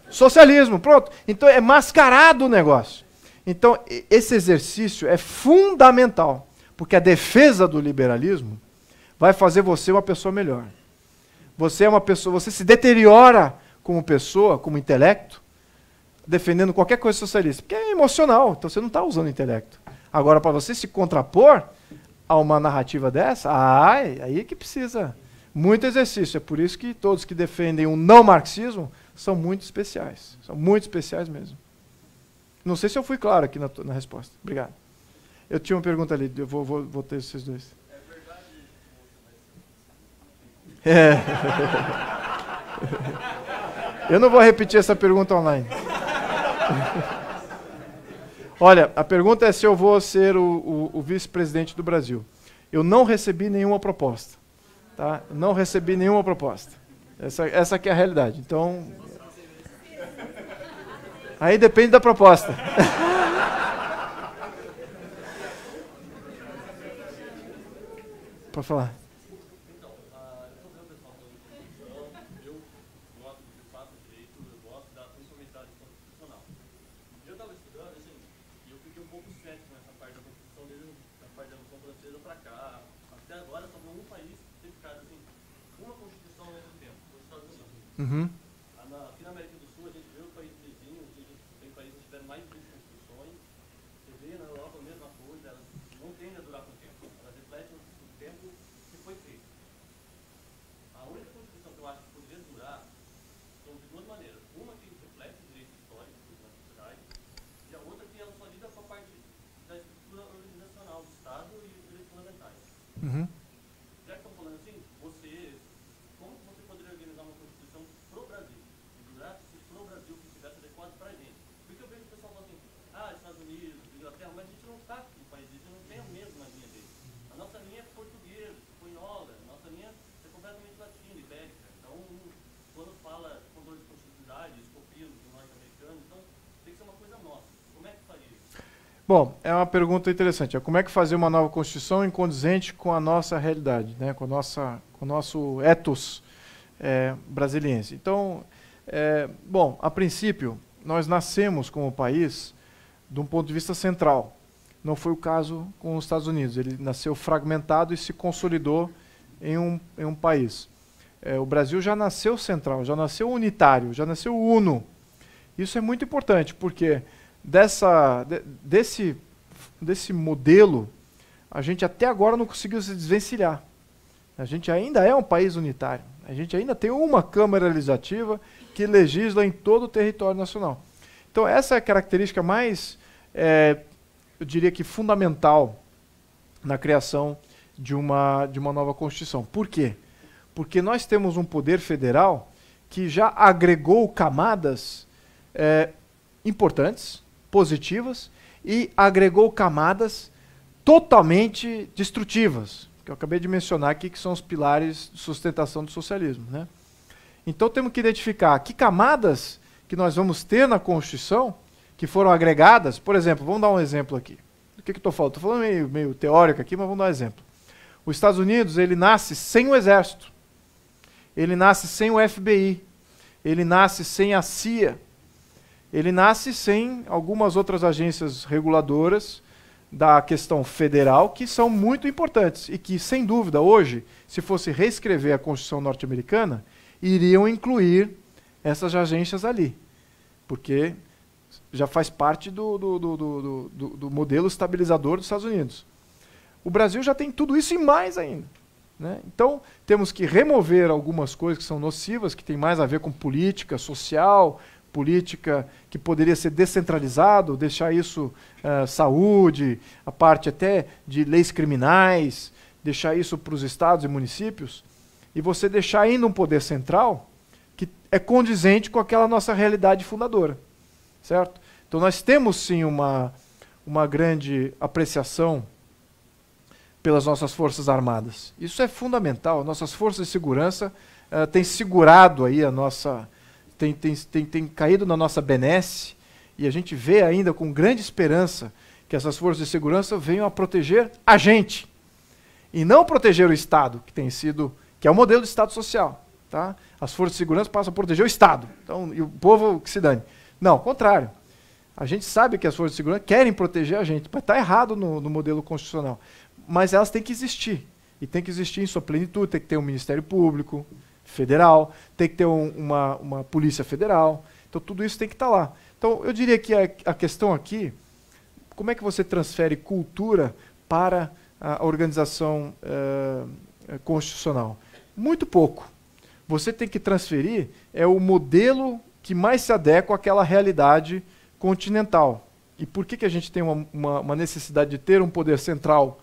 Speaker 2: Socialismo, pronto. Então é mascarado o negócio. Então esse exercício é fundamental, porque a defesa do liberalismo vai fazer você uma pessoa melhor. Você é uma pessoa, você se deteriora como pessoa, como intelecto, defendendo qualquer coisa socialista, porque é emocional, então você não está usando intelecto. Agora, para você se contrapor a uma narrativa dessa, aí é que precisa muito exercício. É por isso que todos que defendem um não marxismo são muito especiais. São muito especiais mesmo. Não sei se eu fui claro aqui na resposta. Obrigado. Eu tinha uma pergunta ali, eu vou ter esses dois. É. Eu não vou repetir essa pergunta online. Olha, a pergunta é se eu vou ser o vice-presidente do Brasil. Eu não recebi nenhuma proposta. Tá? Não recebi nenhuma proposta. Essa aqui é a realidade. Então, aí depende da proposta. Pode falar. Uhum.
Speaker 6: Aqui na América do Sul, a gente vê o país vizinho, tem países que tiveram mais de 20 constituições. Você vê na Europa a mesma coisa, elas não tendem a durar com o tempo. Elas refletem o tempo que foi feito. A única constituição que eu acho que poderia durar são de duas maneiras. Uma que reflete os direitos históricos na sociedade, e a outra que ela só lida com a parte da estrutura organizacional do Estado e os direitos fundamentais.
Speaker 2: Uhum.
Speaker 6: Já que estão falando assim, como você poderia organizar uma constituição pro Brasil? Se pro Brasil que estivesse adequado pra gente. Porque eu vejo o pessoal falando assim, Estados Unidos, Inglaterra, mas a gente não está aqui em países, a gente não tem a mesma linha deles. A nossa linha é portuguesa, espanhola, a nossa linha é completamente latina, ibérica. Então, quando fala controle de constitucionalidade, eles copiam do norte-americano, então tem que ser uma coisa nossa. Como é que faria isso?
Speaker 2: Bom, é uma pergunta interessante. Como é que fazer uma nova Constituição incondizente com a nossa realidade, né? com o nosso ethos brasiliense? Então, bom, a princípio, nós nascemos como país de um ponto de vista central. Não foi o caso com os Estados Unidos. Ele nasceu fragmentado e se consolidou em um país. O Brasil já nasceu central, já nasceu unitário, já nasceu uno. Isso é muito importante, porque desse modelo, a gente até agora não conseguiu se desvencilhar. A gente ainda é um país unitário. A gente ainda tem uma Câmara Legislativa que legisla em todo o território nacional. Então, essa é a característica mais, eu diria que fundamental na criação de uma nova Constituição. Por quê? Porque nós temos um poder federal que já agregou camadas importantes, positivas, e agregou camadas totalmente destrutivas, que eu acabei de mencionar aqui, que são os pilares de sustentação do socialismo, né? Então temos que identificar que camadas que nós vamos ter na Constituição que foram agregadas. Por exemplo, vamos dar um exemplo aqui. Do que eu estou falando? Estou falando meio teórico aqui, mas vamos dar um exemplo. Os Estados Unidos, ele nasce sem o Exército, ele nasce sem o FBI, ele nasce sem a CIA, ele nasce sem algumas outras agências reguladoras da questão federal, que são muito importantes e que, sem dúvida, hoje, se fosse reescrever a Constituição norte-americana, iriam incluir essas agências ali, porque já faz parte do modelo estabilizador dos Estados Unidos. O Brasil já tem tudo isso e mais ainda, né? Então, temos que remover algumas coisas que são nocivas, que tem mais a ver com política social, política que poderia ser descentralizado, deixar isso saúde, a parte até de leis criminais, deixar isso para os estados e municípios, e você deixar ainda um poder central que é condizente com aquela nossa realidade fundadora, certo? Então nós temos sim uma grande apreciação pelas nossas forças armadas. Isso é fundamental. Nossas forças de segurança têm segurado aí a nossa... Tem caído na nossa benesse e a gente vê ainda com grande esperança que essas forças de segurança venham a proteger a gente, e não proteger o Estado, que é o modelo do Estado social. Tá? As forças de segurança passam a proteger o Estado, então, e o povo que se dane. Não, ao contrário. A gente sabe que as forças de segurança querem proteger a gente, mas está errado no modelo constitucional. Mas elas têm que existir, e tem que existir em sua plenitude, tem que ter um Ministério Público Federal, tem que ter uma Polícia Federal, então tudo isso tem que estar lá. Então eu diria que a questão aqui, como é que você transfere cultura para a organização constitucional? Muito pouco. Você tem que transferir o modelo que mais se adequa àquela realidade continental. E por que a gente tem uma necessidade de ter um poder central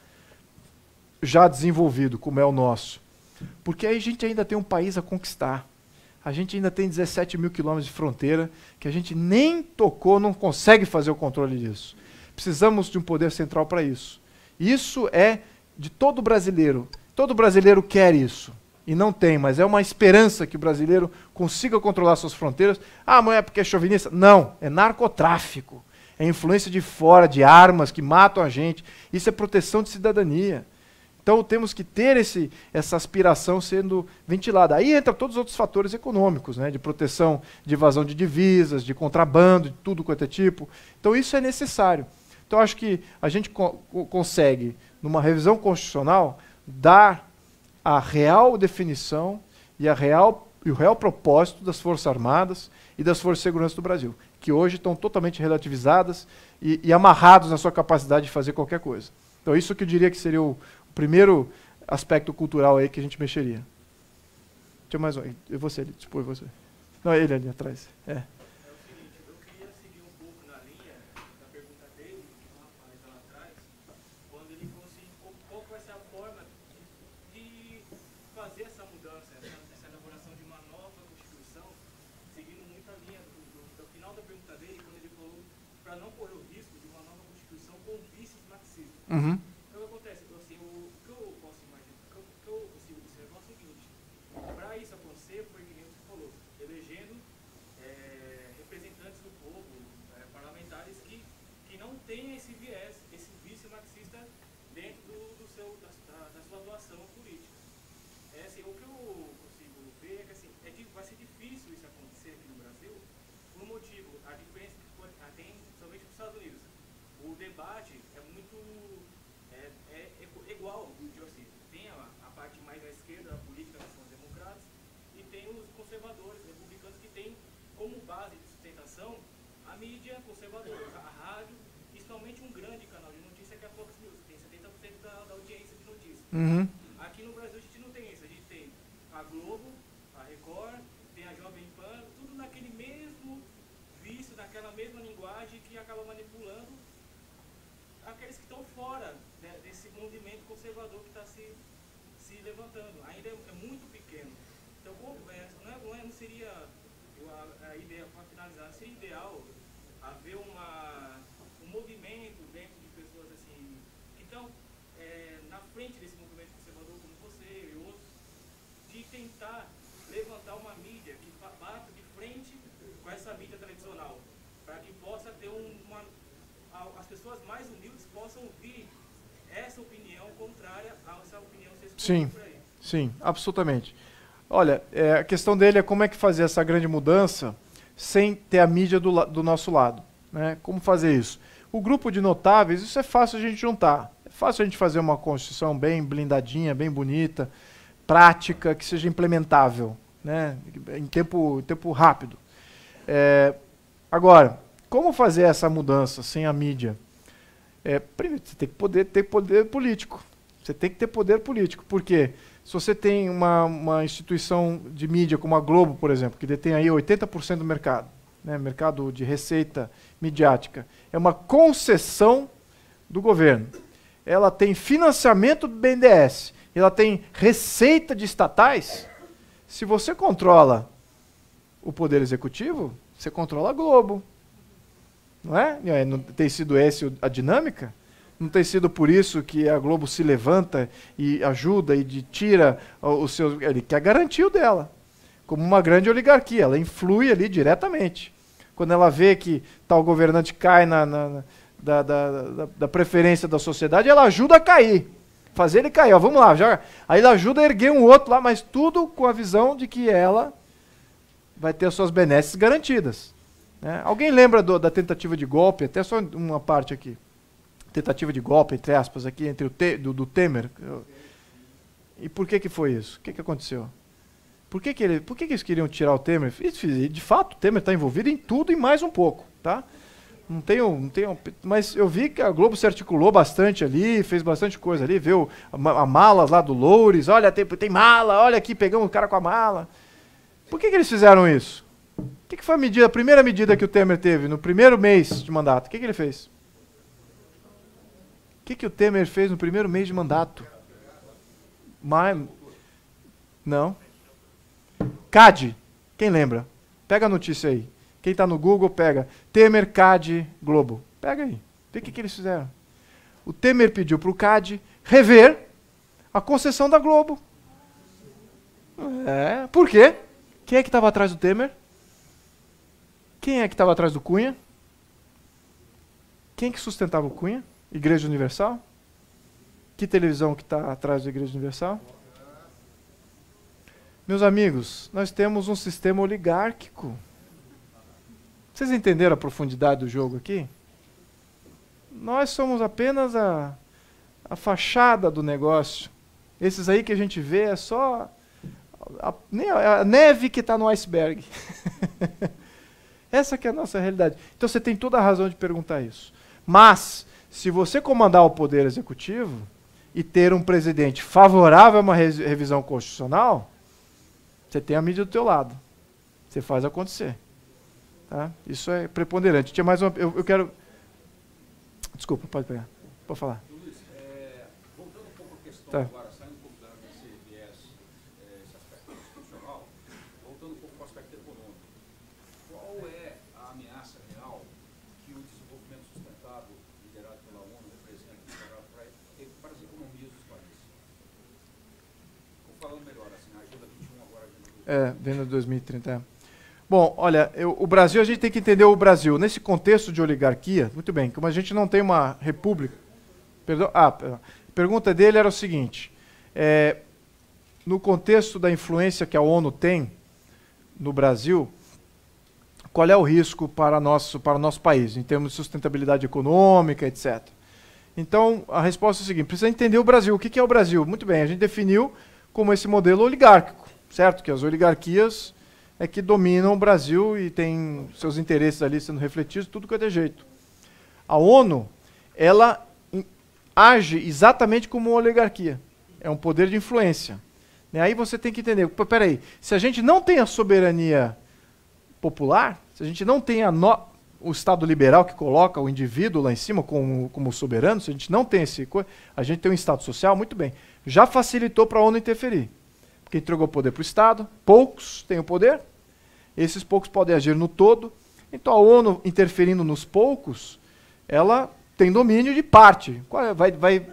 Speaker 2: já desenvolvido, como é o nosso? Porque aí a gente ainda tem um país a conquistar. A gente ainda tem 17 mil quilômetros de fronteira que a gente nem tocou, não consegue fazer o controle disso. Precisamos de um poder central para isso. Isso é de todo brasileiro. Todo brasileiro quer isso. E não tem, mas é uma esperança que o brasileiro consiga controlar suas fronteiras. Ah, mas é porque é chauvinista? Não, é narcotráfico. É influência de fora, de armas que matam a gente. Isso é proteção de cidadania. Então temos que ter essa aspiração sendo ventilada. Aí entra todos os outros fatores econômicos, né, de proteção de evasão de divisas, de contrabando, de tudo quanto é tipo. Então isso é necessário. Então acho que a gente consegue, numa revisão constitucional, dar a real definição e o real propósito das Forças Armadas e das Forças de Segurança do Brasil, que hoje estão totalmente relativizadas e amarrados na sua capacidade de fazer qualquer coisa. Então isso que eu diria que seria o primeiro aspecto cultural aí que a gente mexeria. Tinha mais um. Você, tipo, você. Não, ele ali atrás.
Speaker 3: É o seguinte, eu queria seguir um pouco na linha da pergunta dele, que o rapaz lá atrás, quando ele falou assim, qual vai ser a forma de fazer essa mudança, essa elaboração de uma nova Constituição, seguindo muito a linha do final da pergunta dele, quando ele falou para não correr o risco de uma nova Constituição com vícios marxistas.
Speaker 2: Uhum.
Speaker 3: Então, o que acontece? Assim, o que eu posso imaginar, o que eu consigo observar é o seguinte, para isso acontecer, foi que nem você falou, elegendo representantes do povo, parlamentares que não tenham esse viés, esse vício marxista dentro da sua atuação política. Assim, o que eu consigo ver é que assim, vai ser difícil isso acontecer aqui no Brasil, por um motivo, a diferença que tem somente nos Estados Unidos. O debate é muito igual, assim, tem a parte mais à esquerda da política, que são os democratas, e tem os conservadores, republicanos, que têm como base de sustentação a mídia conservadora, a rádio, principalmente um grande canal de notícia que é a Fox News, que tem 70% da audiência de notícias.
Speaker 2: Uhum.
Speaker 3: Aqui no Brasil a gente não tem isso, a gente tem a Globo, a Record, tem a Jovem Pan, tudo naquele mesmo vício, naquela mesma linguagem que acaba manipulando aqueles que estão fora desse movimento conservador que está se levantando. Ainda é muito pequeno. Então, não seria, a ideia, para finalizar, seria ideal haver um movimento dentro de pessoas assim, que estão na frente desse movimento conservador, como você e outros, de tentar levantar uma mídia que bata de frente com essa mídia tradicional, para que possa ter as pessoas mais humildes possam ouvir essa opinião contrária a essa opinião ser exposta por aí.
Speaker 2: Sim, absolutamente. Olha, a questão dele é como é que fazer essa grande mudança sem ter a mídia do nosso lado, né? Como fazer isso? O grupo de notáveis, isso é fácil a gente juntar. É fácil a gente fazer uma Constituição bem blindadinha, bem bonita, prática, que seja implementável, né? Em tempo rápido. Agora, como fazer essa mudança sem a mídia? Primeiro, você tem que ter poder político. Você tem que ter poder político. Por quê? Se você tem uma instituição de mídia como a Globo, por exemplo, que detém aí 80% do mercado, né, mercado de receita midiática, é uma concessão do governo. Ela tem financiamento do BNDES, ela tem receita de estatais. Se você controla o poder executivo, você controla a Globo. Não é? Não tem sido essa a dinâmica? Não tem sido por isso que a Globo se levanta e ajuda e tira os seus... Ele quer garantir o dela, como uma grande oligarquia, ela influi ali diretamente. quando ela vê que tal governante cai da preferência da sociedade, ela ajuda a cair. Fazer ele cair, ó, vamos lá, já. Aí ela ajuda a erguer um outro lá, mas tudo com a visão de que ela vai ter as suas benesses garantidas. Né? Alguém lembra da tentativa de golpe, até só uma parte aqui, tentativa de golpe, entre aspas, aqui, entre do Temer? E por que foi isso? O que aconteceu? Por que eles queriam tirar o Temer? De fato, o Temer está envolvido em tudo e mais um pouco, tá? Não tenho, mas eu vi que a Globo se articulou bastante ali, fez bastante coisa ali, viu a mala lá do Loures, olha, tem mala, olha aqui, pegamos o cara com a mala. Por que eles fizeram isso? O que foi a primeira medida que o Temer teve no primeiro mês de mandato? O que ele fez? O que o Temer fez no primeiro mês de mandato? Não. CAD, quem lembra? Pega a notícia aí. Quem está no Google, pega. Temer, CAD, Globo. Pega aí. Vê o que eles fizeram. O Temer pediu para o CAD rever a concessão da Globo. Por quê? Quem é que estava atrás do Temer? Quem é que estava atrás do Cunha? Quem que sustentava o Cunha? Igreja Universal? Que televisão que está atrás da Igreja Universal? Meus amigos, nós temos um sistema oligárquico. Vocês entenderam a profundidade do jogo aqui? Nós somos apenas a fachada do negócio. Esses aí que a gente vê é só a neve que está no iceberg. Essa que é a nossa realidade. Então você tem toda a razão de perguntar isso. Mas, se você comandar o Poder Executivo e ter um presidente favorável a uma revisão constitucional, você tem a mídia do teu lado. Você faz acontecer. Tá? Isso é preponderante. Tinha mais uma... Eu quero... Desculpa, pode pegar. Pode falar.
Speaker 7: Luiz, voltando um pouco à questão
Speaker 2: Tá.
Speaker 7: agora, saindo um pouco desse viés, esse aspecto institucional, voltando um pouco para o aspecto econômico. Qual é a ameaça real que o desenvolvimento sustentável liderado pela ONU representa para as economias dos países? Vou falando melhor, assim, a Agenda 21 agora, a Agenda 2030.
Speaker 2: Vendo 2030. Bom, olha, o Brasil, a gente tem que entender o Brasil. Nesse contexto de oligarquia, muito bem, como a gente não tem uma república... Perdão, a pergunta dele era o seguinte, no contexto da influência que a ONU tem no Brasil, qual é o risco para o nosso país, em termos de sustentabilidade econômica, etc. Então, a resposta é a seguinte, precisa entender o Brasil. O que é o Brasil? Muito bem, a gente definiu como esse modelo oligárquico, certo? Que as oligarquias é que dominam o Brasil e tem seus interesses ali sendo refletidos, tudo quanto é jeito. A ONU, ela age exatamente como uma oligarquia. É um poder de influência. Aí você tem que entender, peraí, se a gente não tem a soberania popular, se a gente não tem o Estado liberal que coloca o indivíduo lá em cima como soberano, se a gente não tem a gente tem um Estado social, muito bem. Já facilitou para a ONU interferir. Porque entregou o poder para o Estado, poucos têm o poder, esses poucos podem agir no todo. Então a ONU interferindo nos poucos, ela tem domínio de parte.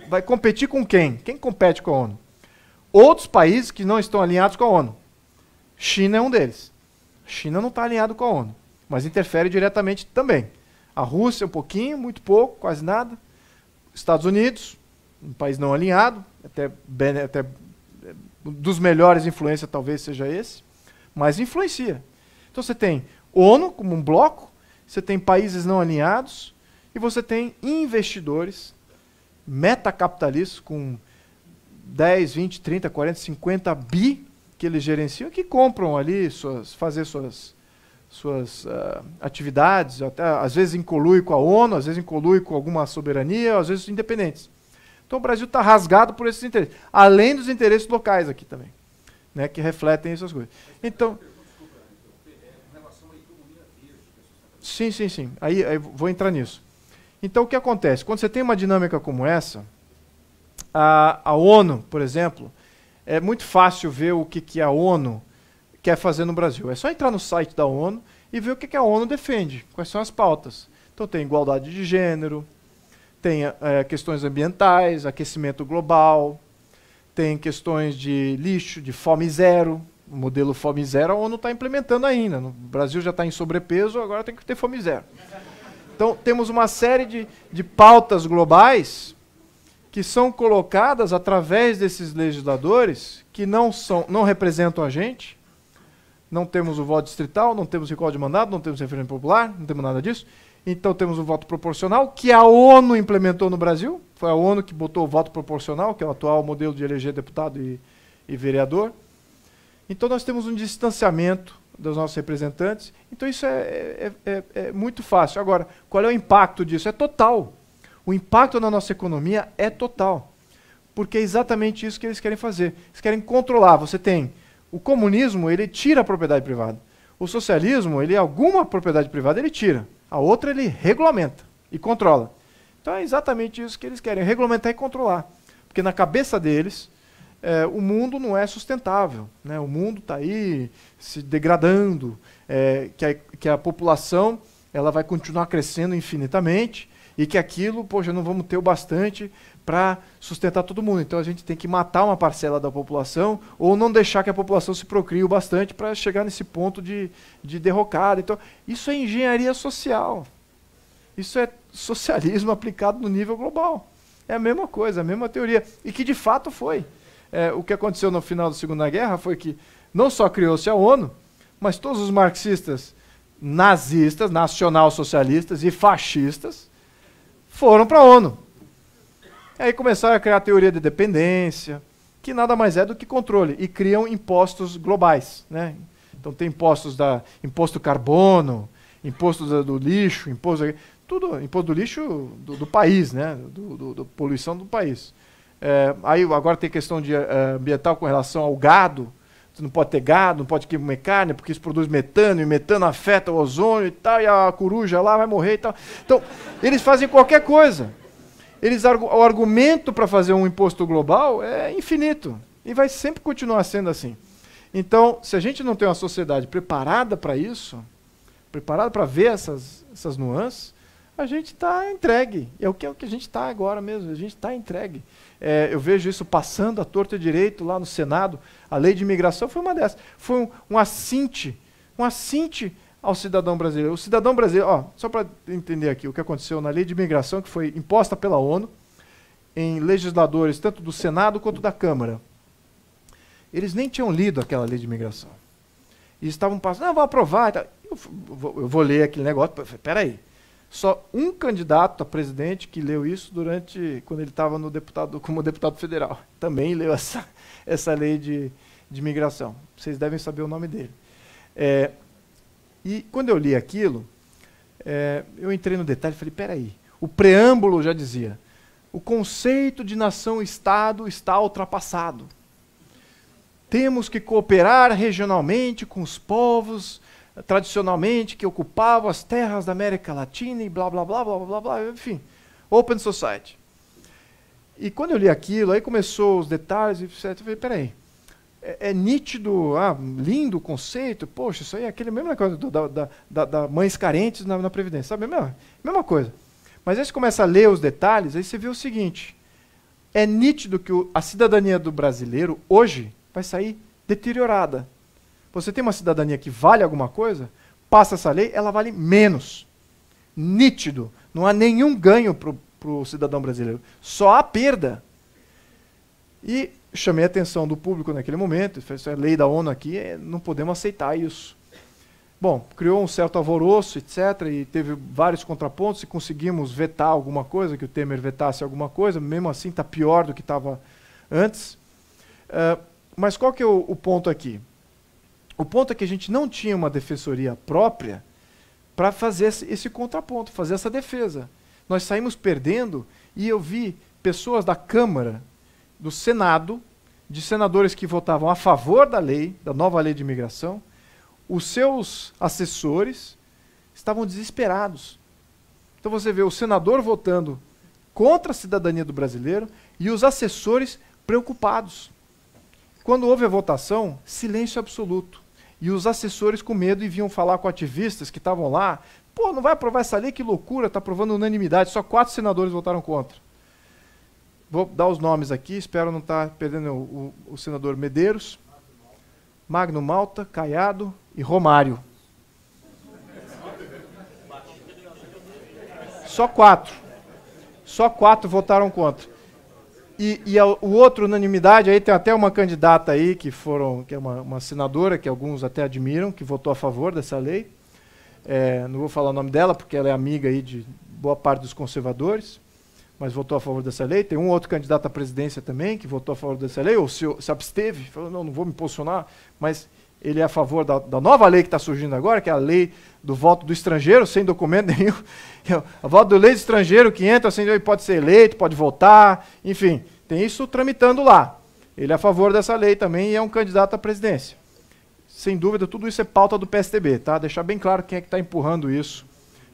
Speaker 2: Vai competir com quem? Quem compete com a ONU? Outros países que não estão alinhados com a ONU. China é um deles. A China não está alinhado com a ONU, mas interfere diretamente também. A Rússia um pouquinho, muito pouco, quase nada. Estados Unidos, um país não alinhado, até dos melhores influência talvez seja esse, mas influencia. Então você tem ONU como um bloco, você tem países não alinhados e você tem investidores metacapitalistas com 10, 20, 30, 40, 50 bi que eles gerenciam, que compram ali, fazer suas atividades, até, às vezes incolui com a ONU, às vezes incolui com alguma soberania, às vezes independentes. Então o Brasil está rasgado por esses interesses, além dos interesses locais aqui também, né, que refletem essas coisas. Então, sim. Aí vou entrar nisso. Então o que acontece? Quando você tem uma dinâmica como essa, a ONU, por exemplo, é muito fácil ver o que a ONU quer fazer no Brasil. É só entrar no site da ONU e ver o que a ONU defende, quais são as pautas. Então tem igualdade de gênero, tem questões ambientais, aquecimento global, tem questões de lixo, de fome zero. O modelo fome zero a ONU está implementando ainda. No Brasil já está em sobrepeso, agora tem que ter fome zero. Então, temos uma série de pautas globais que são colocadas através desses legisladores que não representam a gente. Não temos o voto distrital, não temos recall de mandato, não temos referendo popular, não temos nada disso. Então temos o voto proporcional, que a ONU implementou no Brasil. Foi a ONU que botou o voto proporcional, que é o atual modelo de eleger deputado e vereador. Então nós temos um distanciamento dos nossos representantes. Então isso é muito fácil. Agora, qual é o impacto disso? É total. O impacto na nossa economia é total. Porque é exatamente isso que eles querem fazer. Eles querem controlar. Você tem o comunismo, ele tira a propriedade privada. O socialismo, alguma propriedade privada ele tira. A outra ele regulamenta e controla. Então é exatamente isso que eles querem, regulamentar e controlar. Porque na cabeça deles, o mundo não é sustentável. Né? O mundo está aí se degradando, que a população ela vai continuar crescendo infinitamente e que aquilo, poxa, não vamos ter o bastante para sustentar todo mundo. Então a gente tem que matar uma parcela da população ou não deixar que a população se procrie o bastante para chegar nesse ponto de derrocada. Então isso é engenharia social. Isso é socialismo aplicado no nível global. É a mesma coisa, a mesma teoria. E que de fato foi. O que aconteceu no final da Segunda Guerra foi que não só criou-se a ONU, mas todos os marxistas, nazistas, nacional-socialistas e fascistas foram para a ONU. Aí começaram a criar a teoria de dependência, que nada mais é do que controle, e criam impostos globais. Né? Então tem imposto carbono, imposto do lixo, imposto do lixo do país, né? do poluição do país. Aí agora tem questão de ambiental com relação ao gado. Você não pode ter gado, não pode comer carne, porque isso produz metano, e metano afeta o ozônio e tal, e a coruja lá vai morrer e tal. Então, eles fazem qualquer coisa. O argumento para fazer um imposto global é infinito. E vai sempre continuar sendo assim. Então, se a gente não tem uma sociedade preparada para isso, preparada para ver essas nuances, a gente está entregue. É o que a gente está agora mesmo, a gente está entregue. Eu vejo isso passando à torta e direito lá no Senado. A lei de imigração foi uma dessas. Foi um assinte ao cidadão brasileiro. O cidadão brasileiro, só para entender aqui o que aconteceu na lei de imigração, que foi imposta pela ONU, em legisladores tanto do Senado quanto da Câmara. Eles nem tinham lido aquela lei de imigração. E estavam passando, vou aprovar. Eu vou ler aquele negócio. Peraí. Só um candidato a presidente que leu isso quando ele estava como deputado federal. Também leu essa lei de imigração. Vocês devem saber o nome dele. E quando eu li aquilo, eu entrei no detalhe e falei, peraí, o preâmbulo já dizia, o conceito de nação-estado está ultrapassado. Temos que cooperar regionalmente com os povos tradicionalmente que ocupavam as terras da América Latina e blá, blá, blá, blá, blá, blá, enfim, Open Society. E quando eu li aquilo, aí começou os detalhes, e eu falei, peraí, é nítido, lindo o conceito, poxa, isso aí é aquele mesmo coisa da mães carentes na Previdência, sabe? Mesma coisa. Mas aí você começa a ler os detalhes, aí você vê o seguinte, é nítido que a cidadania do brasileiro, hoje, vai sair deteriorada. Você tem uma cidadania que vale alguma coisa, passa essa lei, ela vale menos. Nítido. Não há nenhum ganho para o cidadão brasileiro. Só há perda. E chamei a atenção do público naquele momento, isso é lei da ONU aqui, não podemos aceitar isso. Bom, criou um certo alvoroço, etc., e teve vários contrapontos, e conseguimos vetar alguma coisa, que o Temer vetasse alguma coisa, mesmo assim está pior do que estava antes. Mas qual que é o ponto aqui? O ponto é que a gente não tinha uma defensoria própria para fazer esse contraponto, fazer essa defesa. Nós saímos perdendo e eu vi pessoas da Câmara, do Senado, de senadores que votavam a favor da lei, da nova lei de imigração, os seus assessores estavam desesperados. Então você vê o senador votando contra a cidadania do brasileiro e os assessores preocupados. Quando houve a votação, silêncio absoluto. E os assessores com medo e vinham falar com ativistas que estavam lá. Pô, não vai aprovar essa lei? Que loucura, está aprovando unanimidade. Só 4 senadores votaram contra. Vou dar os nomes aqui, espero não estar perdendo o senador Medeiros, Magno Malta, Caiado e Romário. Só 4. Só 4 votaram contra. O outro, unanimidade, aí tem até uma candidata aí, que é uma senadora, que alguns até admiram, que votou a favor dessa lei. Não vou falar o nome dela, porque ela é amiga aí de boa parte dos conservadores, mas votou a favor dessa lei. Tem um outro candidato à presidência também, que votou a favor dessa lei, ou se absteve, falou, não vou me posicionar, mas ele é a favor da nova lei que está surgindo agora, que é a lei do voto do estrangeiro, sem documento nenhum. A voto do lei do estrangeiro que entra, assim, ele pode ser eleito, pode votar, enfim, tem isso tramitando lá. Ele é a favor dessa lei também e é um candidato à presidência. Sem dúvida, tudo isso é pauta do PSDB, tá? Deixar bem claro quem é que está empurrando isso,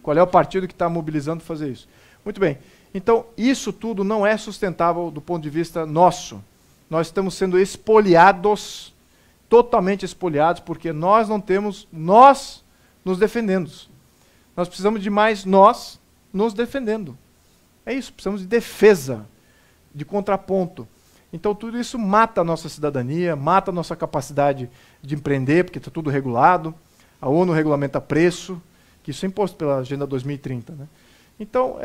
Speaker 2: qual é o partido que está mobilizando para fazer isso. Muito bem. Então, isso tudo não é sustentável do ponto de vista nosso. Nós estamos sendo espoliados, totalmente espoliados, porque nós não temos nós nos defendendo. Nós precisamos de mais nós nos defendendo. É isso, precisamos de defesa, de contraponto. Então, tudo isso mata a nossa cidadania, mata a nossa capacidade de empreender, porque está tudo regulado. A ONU regulamenta preço, que isso é imposto pela Agenda 2030. Né? Então,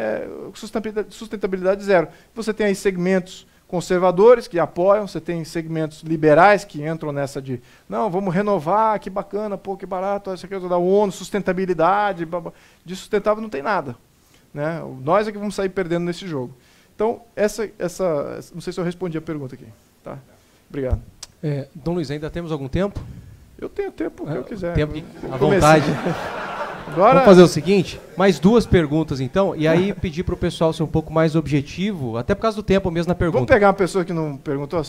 Speaker 2: sustentabilidade zero. Você tem aí segmentos conservadores que apoiam, você tem segmentos liberais que entram nessa de não, vamos renovar, que bacana, pô, que barato, essa coisa da ONU, sustentabilidade, de sustentável não tem nada. Né? Nós é que vamos sair perdendo nesse jogo. Então, não sei se eu respondi a pergunta aqui. Tá? Obrigado.
Speaker 1: Dom Luiz, ainda temos algum tempo?
Speaker 2: Eu tenho tempo que eu quiser.
Speaker 1: Tempo à vontade.
Speaker 2: Agora...
Speaker 1: Vamos fazer o seguinte, mais 2 perguntas então, e aí pedir para o pessoal ser um pouco mais objetivo, até por causa do tempo mesmo na pergunta.
Speaker 2: Vamos pegar uma pessoa que não perguntou?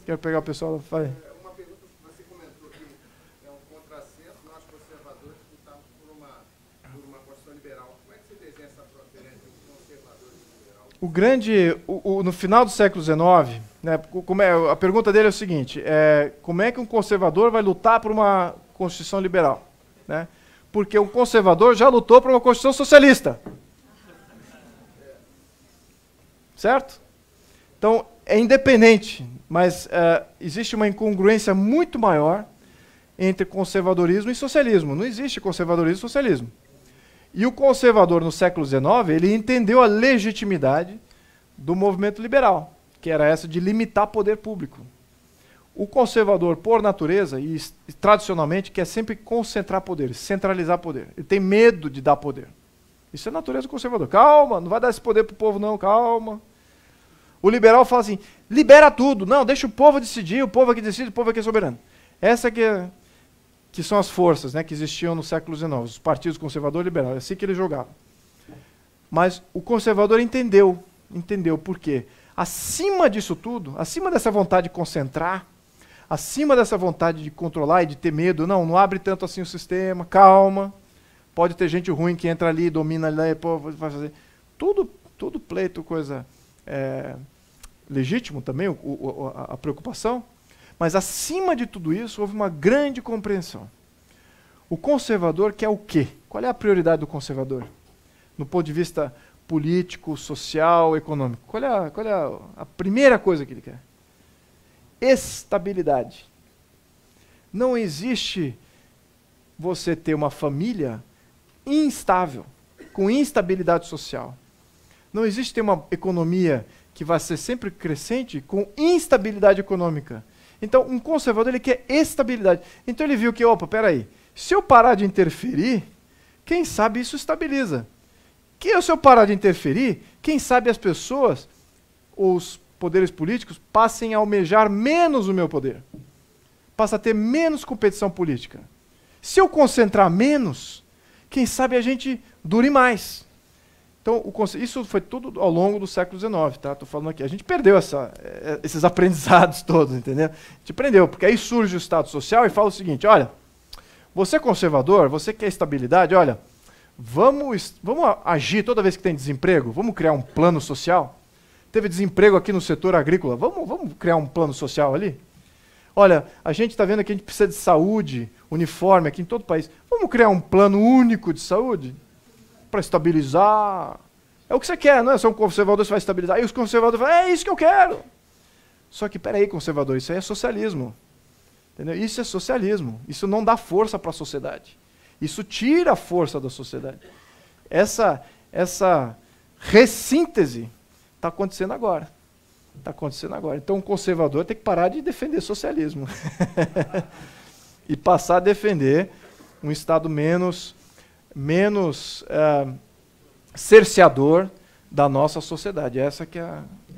Speaker 2: Quero pegar o pessoal.
Speaker 4: Uma pergunta que você comentou que é um contrassenso, nós conservadores lutamos por uma Constituição liberal. Como é que você desenha essa fronteira entre conservadores e liberal?
Speaker 2: No final do século XIX, né, a pergunta dele é o seguinte, como é que um conservador vai lutar por uma Constituição liberal? Né? Porque um conservador já lutou por uma Constituição socialista. Certo? Então, é independente, mas existe uma incongruência muito maior entre conservadorismo e socialismo. Não existe conservadorismo e socialismo. E o conservador, no século XIX, ele entendeu a legitimidade do movimento liberal, que era essa de limitar poder público. O conservador, por natureza, e tradicionalmente, quer sempre concentrar poder, centralizar poder. Ele tem medo de dar poder. Isso é a natureza do conservador. Calma, não vai dar esse poder para o povo não, calma. O liberal fala assim, libera tudo. Não, deixa o povo decidir, o povo é que decide, o povo é que é soberano. Essa que são as forças, né, que existiam no século XIX, os partidos conservador e liberal. É assim que ele jogava. Mas o conservador entendeu por quê. Acima disso tudo, acima dessa vontade de concentrar, acima dessa vontade de controlar e de ter medo, não abre tanto assim o sistema, calma, pode ter gente ruim que entra ali, domina ali, pô, vai fazer. Tudo pleito, coisa legítimo também, a preocupação, mas acima de tudo isso houve uma grande compreensão. O conservador quer o quê? Qual é a prioridade do conservador? No ponto de vista político, social, econômico. Qual é a primeira coisa que ele quer? Estabilidade. Não existe você ter uma família instável, com instabilidade social. Não existe ter uma economia que vai ser sempre crescente com instabilidade econômica. Então, um conservador ele quer estabilidade. Então ele viu que, opa, peraí, se eu parar de interferir, quem sabe isso estabiliza. Que se eu parar de interferir, quem sabe as pessoas, os poderes políticos, passem a almejar menos o meu poder. Passa a ter menos competição política. Se eu concentrar menos, quem sabe a gente dure mais. Então, isso foi tudo ao longo do século XIX, tá? Estou falando aqui. A gente perdeu esses aprendizados todos, entendeu? A gente aprendeu, porque aí surge o Estado Social e fala o seguinte, olha, você é conservador, você quer estabilidade, olha, vamos agir toda vez que tem desemprego, vamos criar um plano social. Teve desemprego aqui no setor agrícola, vamos criar um plano social ali? Olha, a gente está vendo que a gente precisa de saúde uniforme aqui em todo o país. Vamos criar um plano único de saúde? Para estabilizar. É o que você quer, não é? Você é um conservador, você vai estabilizar. E os conservadores falam, é isso que eu quero. Só que, peraí, conservador, isso aí é socialismo. Entendeu? Isso é socialismo. Isso não dá força para a sociedade. Isso tira a força da sociedade. Essa ressíntese está acontecendo agora. Está acontecendo agora. Então o conservador tem que parar de defender socialismo. E passar a defender um Estado menos cerceador da nossa sociedade. É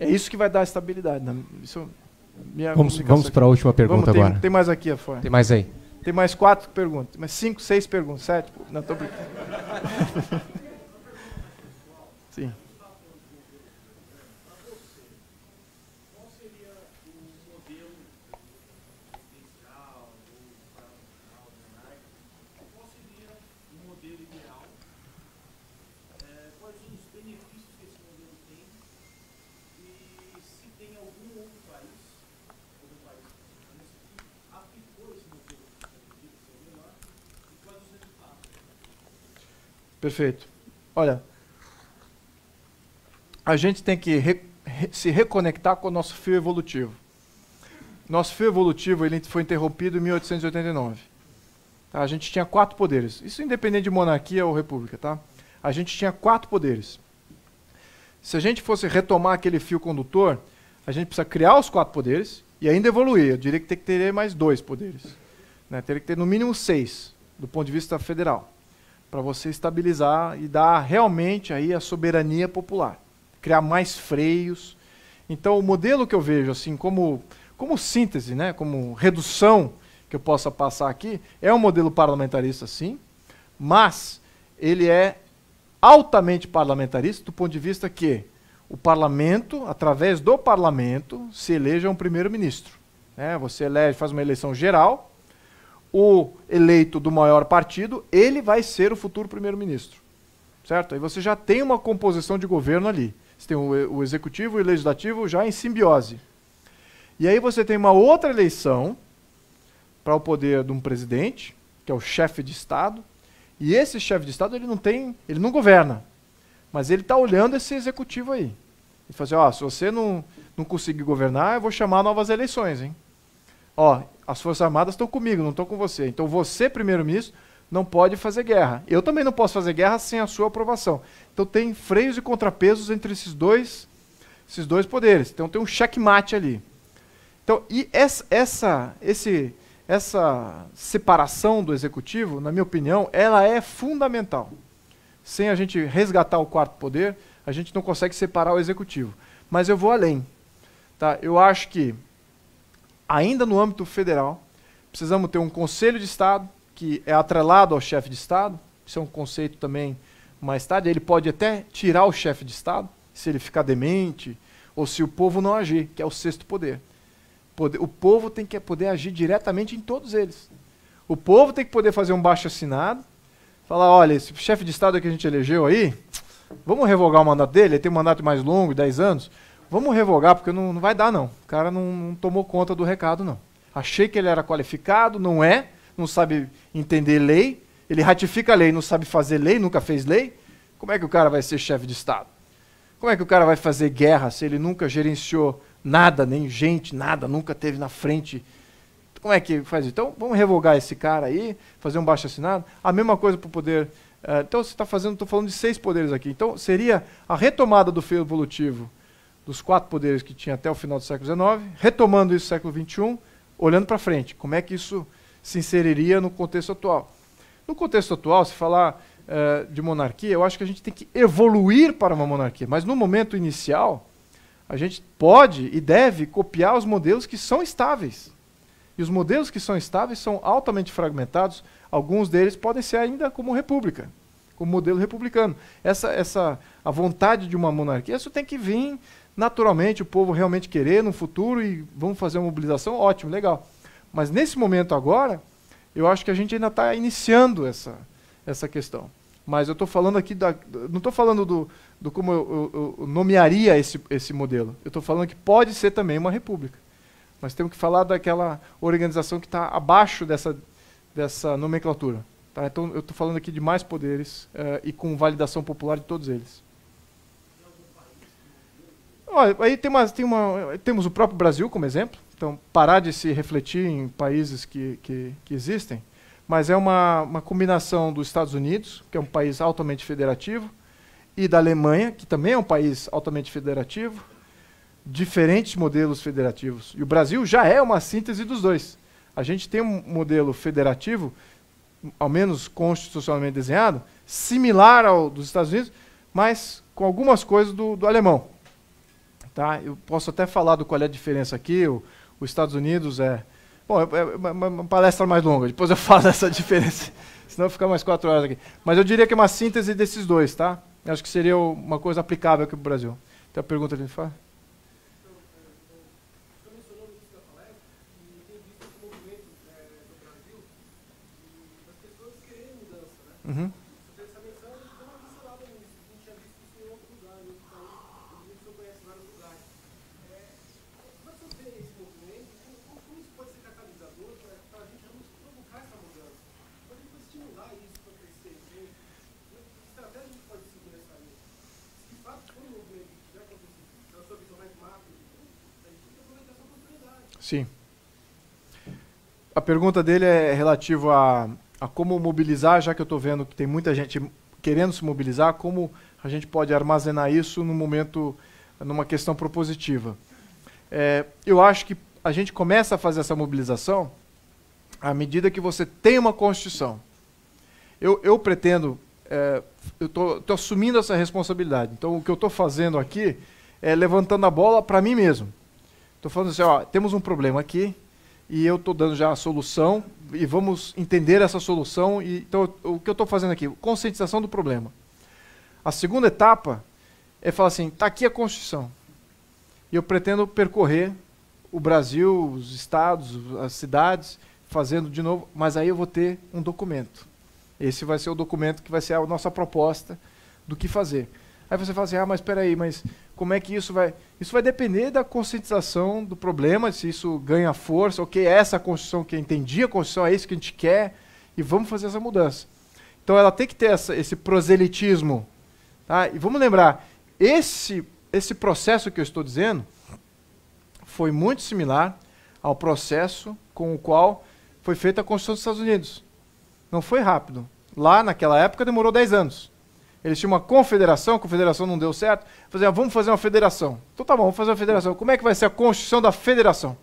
Speaker 2: isso que vai dar estabilidade.
Speaker 1: Vamos para a última pergunta agora.
Speaker 2: Tem mais aqui afora.
Speaker 1: Tem mais aí.
Speaker 2: Tem mais 4 perguntas. Mais 5, 6 perguntas. 7? Não, estou brincando. Sim.
Speaker 3: Qual seria o modelo presidencial ou parlamentar, monárquico? Qual seria o modelo ideal? Quais são os benefícios que esse modelo tem? E se tem algum outro país que aplicou esse modelo que acredita ser o melhor, e quais os resultados?
Speaker 2: Perfeito. Olha, a gente tem que se reconectar com o nosso fio evolutivo. Nosso fio evolutivo ele foi interrompido em 1889. Tá? A gente tinha 4 poderes. Isso independente de monarquia ou república. Tá? A gente tinha 4 poderes. Se a gente fosse retomar aquele fio condutor, a gente precisa criar os 4 poderes e ainda evoluir. Eu diria que tem que ter mais 2 poderes. Né? Teria que ter no mínimo 6, do ponto de vista federal, para você estabilizar e dar realmente aí a soberania popular. Criar mais freios. Então, o modelo que eu vejo assim como síntese, né, como redução que eu possa passar aqui, é um modelo parlamentarista, sim, mas ele é altamente parlamentarista do ponto de vista que o parlamento, através do parlamento, se eleja um primeiro-ministro. Né? Você elege, faz uma eleição geral, o eleito do maior partido, ele vai ser o futuro primeiro-ministro. Certo? Aí você já tem uma composição de governo ali. Você tem o executivo e o legislativo já em simbiose. E aí você tem uma outra eleição para o poder de um presidente, que é o chefe de Estado, e esse chefe de Estado ele não governa, mas ele está olhando esse executivo aí. Ele fala assim, se você não conseguir governar, eu vou chamar novas eleições. Hein? As Forças Armadas estão comigo, não estão com você. Então você, primeiro-ministro, não pode fazer guerra. Eu também não posso fazer guerra sem a sua aprovação. Então tem freios e contrapesos entre esses dois poderes. Então tem um checkmate ali. Então, e essa separação do executivo, na minha opinião, ela é fundamental. Sem a gente resgatar o 4º poder, a gente não consegue separar o executivo. Mas eu vou além. Tá? Eu acho que, ainda no âmbito federal, precisamos ter um Conselho de Estado, que é atrelado ao chefe de Estado. Isso é um conceito também mais tarde. Ele pode até tirar o chefe de Estado, se ele ficar demente, ou se o povo não agir, que é o 6º poder. O povo tem que poder agir diretamente em todos eles. O povo tem que poder fazer um baixo-assinado, falar, olha, esse chefe de Estado que a gente elegeu aí, vamos revogar o mandato dele, ele tem um mandato mais longo, 10 anos, vamos revogar, porque não vai dar não. O cara não tomou conta do recado não. Achei que ele era qualificado, não sabe entender lei, ele ratifica a lei, não sabe fazer lei, nunca fez lei. Como é que o cara vai ser chefe de Estado? Como é que o cara vai fazer guerra se ele nunca gerenciou nada, nem gente, nada, nunca teve na frente? Como é que faz? Então, vamos revogar esse cara aí, fazer um baixo-assinado. A mesma coisa para o poder. Então, você está fazendo, estou falando de 6 poderes aqui. Então, seria a retomada do fio evolutivo dos 4 poderes que tinha até o final do século XIX, retomando isso no século XXI, olhando para frente. Como é que isso se inseriria no contexto atual? No contexto atual, se falar de monarquia, eu acho que a gente tem que evoluir para uma monarquia. Mas no momento inicial, a gente pode e deve copiar os modelos que são estáveis. E os modelos que são estáveis são altamente fragmentados. Alguns deles podem ser ainda como república, como modelo republicano. A vontade de uma monarquia, isso tem que vir naturalmente, o povo realmente querer no futuro e vamos fazer uma mobilização, ótimo, legal. Mas nesse momento agora, eu acho que a gente ainda está iniciando essa questão. Mas eu estou falando aqui, não estou falando do como eu nomearia esse modelo. Eu estou falando que pode ser também uma república. Mas temos que falar daquela organização que está abaixo dessa nomenclatura. Tá? Então eu estou falando aqui de mais poderes e com validação popular de todos eles. Olha, aí temos o próprio Brasil como exemplo. Então, parar de se refletir em países que existem, mas é uma combinação dos Estados Unidos, que é um país altamente federativo, e da Alemanha, que também é um país altamente federativo, diferentes modelos federativos. E o Brasil já é uma síntese dos dois. A gente tem um modelo federativo, ao menos constitucionalmente desenhado, similar ao dos Estados Unidos, mas com algumas coisas do alemão. Tá? Eu posso até falar do qual é a diferença aqui. Os Estados Unidos é... Bom, é uma palestra mais longa, depois eu falo dessa diferença, senão fica mais 4 horas aqui. Mas eu diria que é uma síntese desses dois, tá? Eu acho que seria uma coisa aplicável aqui para o Brasil. Tem a pergunta ali, fala.
Speaker 4: Você mencionou no início da palestra e tem visto esse movimento no Brasil das pessoas quererem mudança, né?
Speaker 2: Uhum.
Speaker 4: Essa menção deu uma pincelada nisso. A gente tinha visto isso em outro lugar, em outro país. O senhor conhece vários lugares. Como é que você vê esse movimento? Como isso pode ser catalisador para a gente realmente provocar essa mudança? Para a gente estimular isso para crescer? Que estratégia a gente pode seguir nessa linha? Se de fato for um movimento que já aconteceu, na sua visão mais macro, a gente tem que aproveitar essa oportunidade.
Speaker 2: Sim. A pergunta dele é relativa a como mobilizar, já que eu estou vendo que tem muita gente querendo se mobilizar, como a gente pode armazenar isso no momento, numa questão propositiva. Eu acho que a gente começa a fazer essa mobilização à medida que você tem uma Constituição. Eu pretendo, eu estou assumindo essa responsabilidade. Então, o que eu estou fazendo aqui é levantando a bola para mim mesmo. Estou falando assim, ó, temos um problema aqui, e eu estou dando já a solução, e vamos entender essa solução. Então, o que eu estou fazendo aqui? Conscientização do problema. A segunda etapa é falar assim, está aqui a Constituição. E eu pretendo percorrer o Brasil, os estados, as cidades, fazendo de novo, mas aí eu vou ter um documento. Esse vai ser o documento que vai ser a nossa proposta do que fazer. Aí você fala assim, mas espera aí, mas como é que isso vai... Isso vai depender da conscientização do problema, se isso ganha força, ok, é essa a Constituição que entendi, a Constituição é isso que a gente quer, e vamos fazer essa mudança. Então ela tem que ter esse proselitismo. Tá? E vamos lembrar, esse processo que eu estou dizendo foi muito similar ao processo com o qual foi feita a Constituição dos Estados Unidos. Não foi rápido. Lá, naquela época, demorou 10 anos. Eles tinham uma confederação, a confederação não deu certo. Faziam, vamos fazer uma federação. Então tá bom, vamos fazer uma federação. Como é que vai ser a Constituição da federação?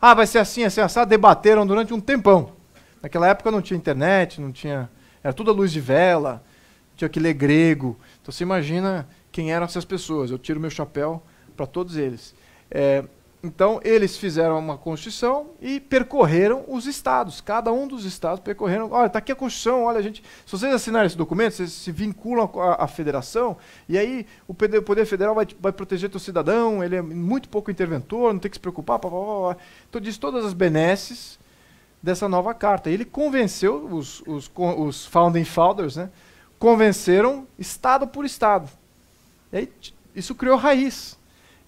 Speaker 2: Vai ser assim, assim, assado. Debateram durante um tempão. Naquela época não tinha internet, não tinha... Era tudo à luz de vela, tinha que ler grego. Então você imagina quem eram essas pessoas. Eu tiro meu chapéu para todos eles. Então, eles fizeram uma Constituição e percorreram os estados. Cada um dos estados percorreram. Olha, está aqui a Constituição, olha, gente. Se vocês assinarem esse documento, vocês se vinculam à federação, e aí o Poder Federal vai proteger teu cidadão, ele é muito pouco interventor, não tem que se preocupar. Então, diz todas as benesses dessa nova carta. E ele convenceu, os Founding Fathers, né, convenceram estado por estado. E aí, isso criou raiz.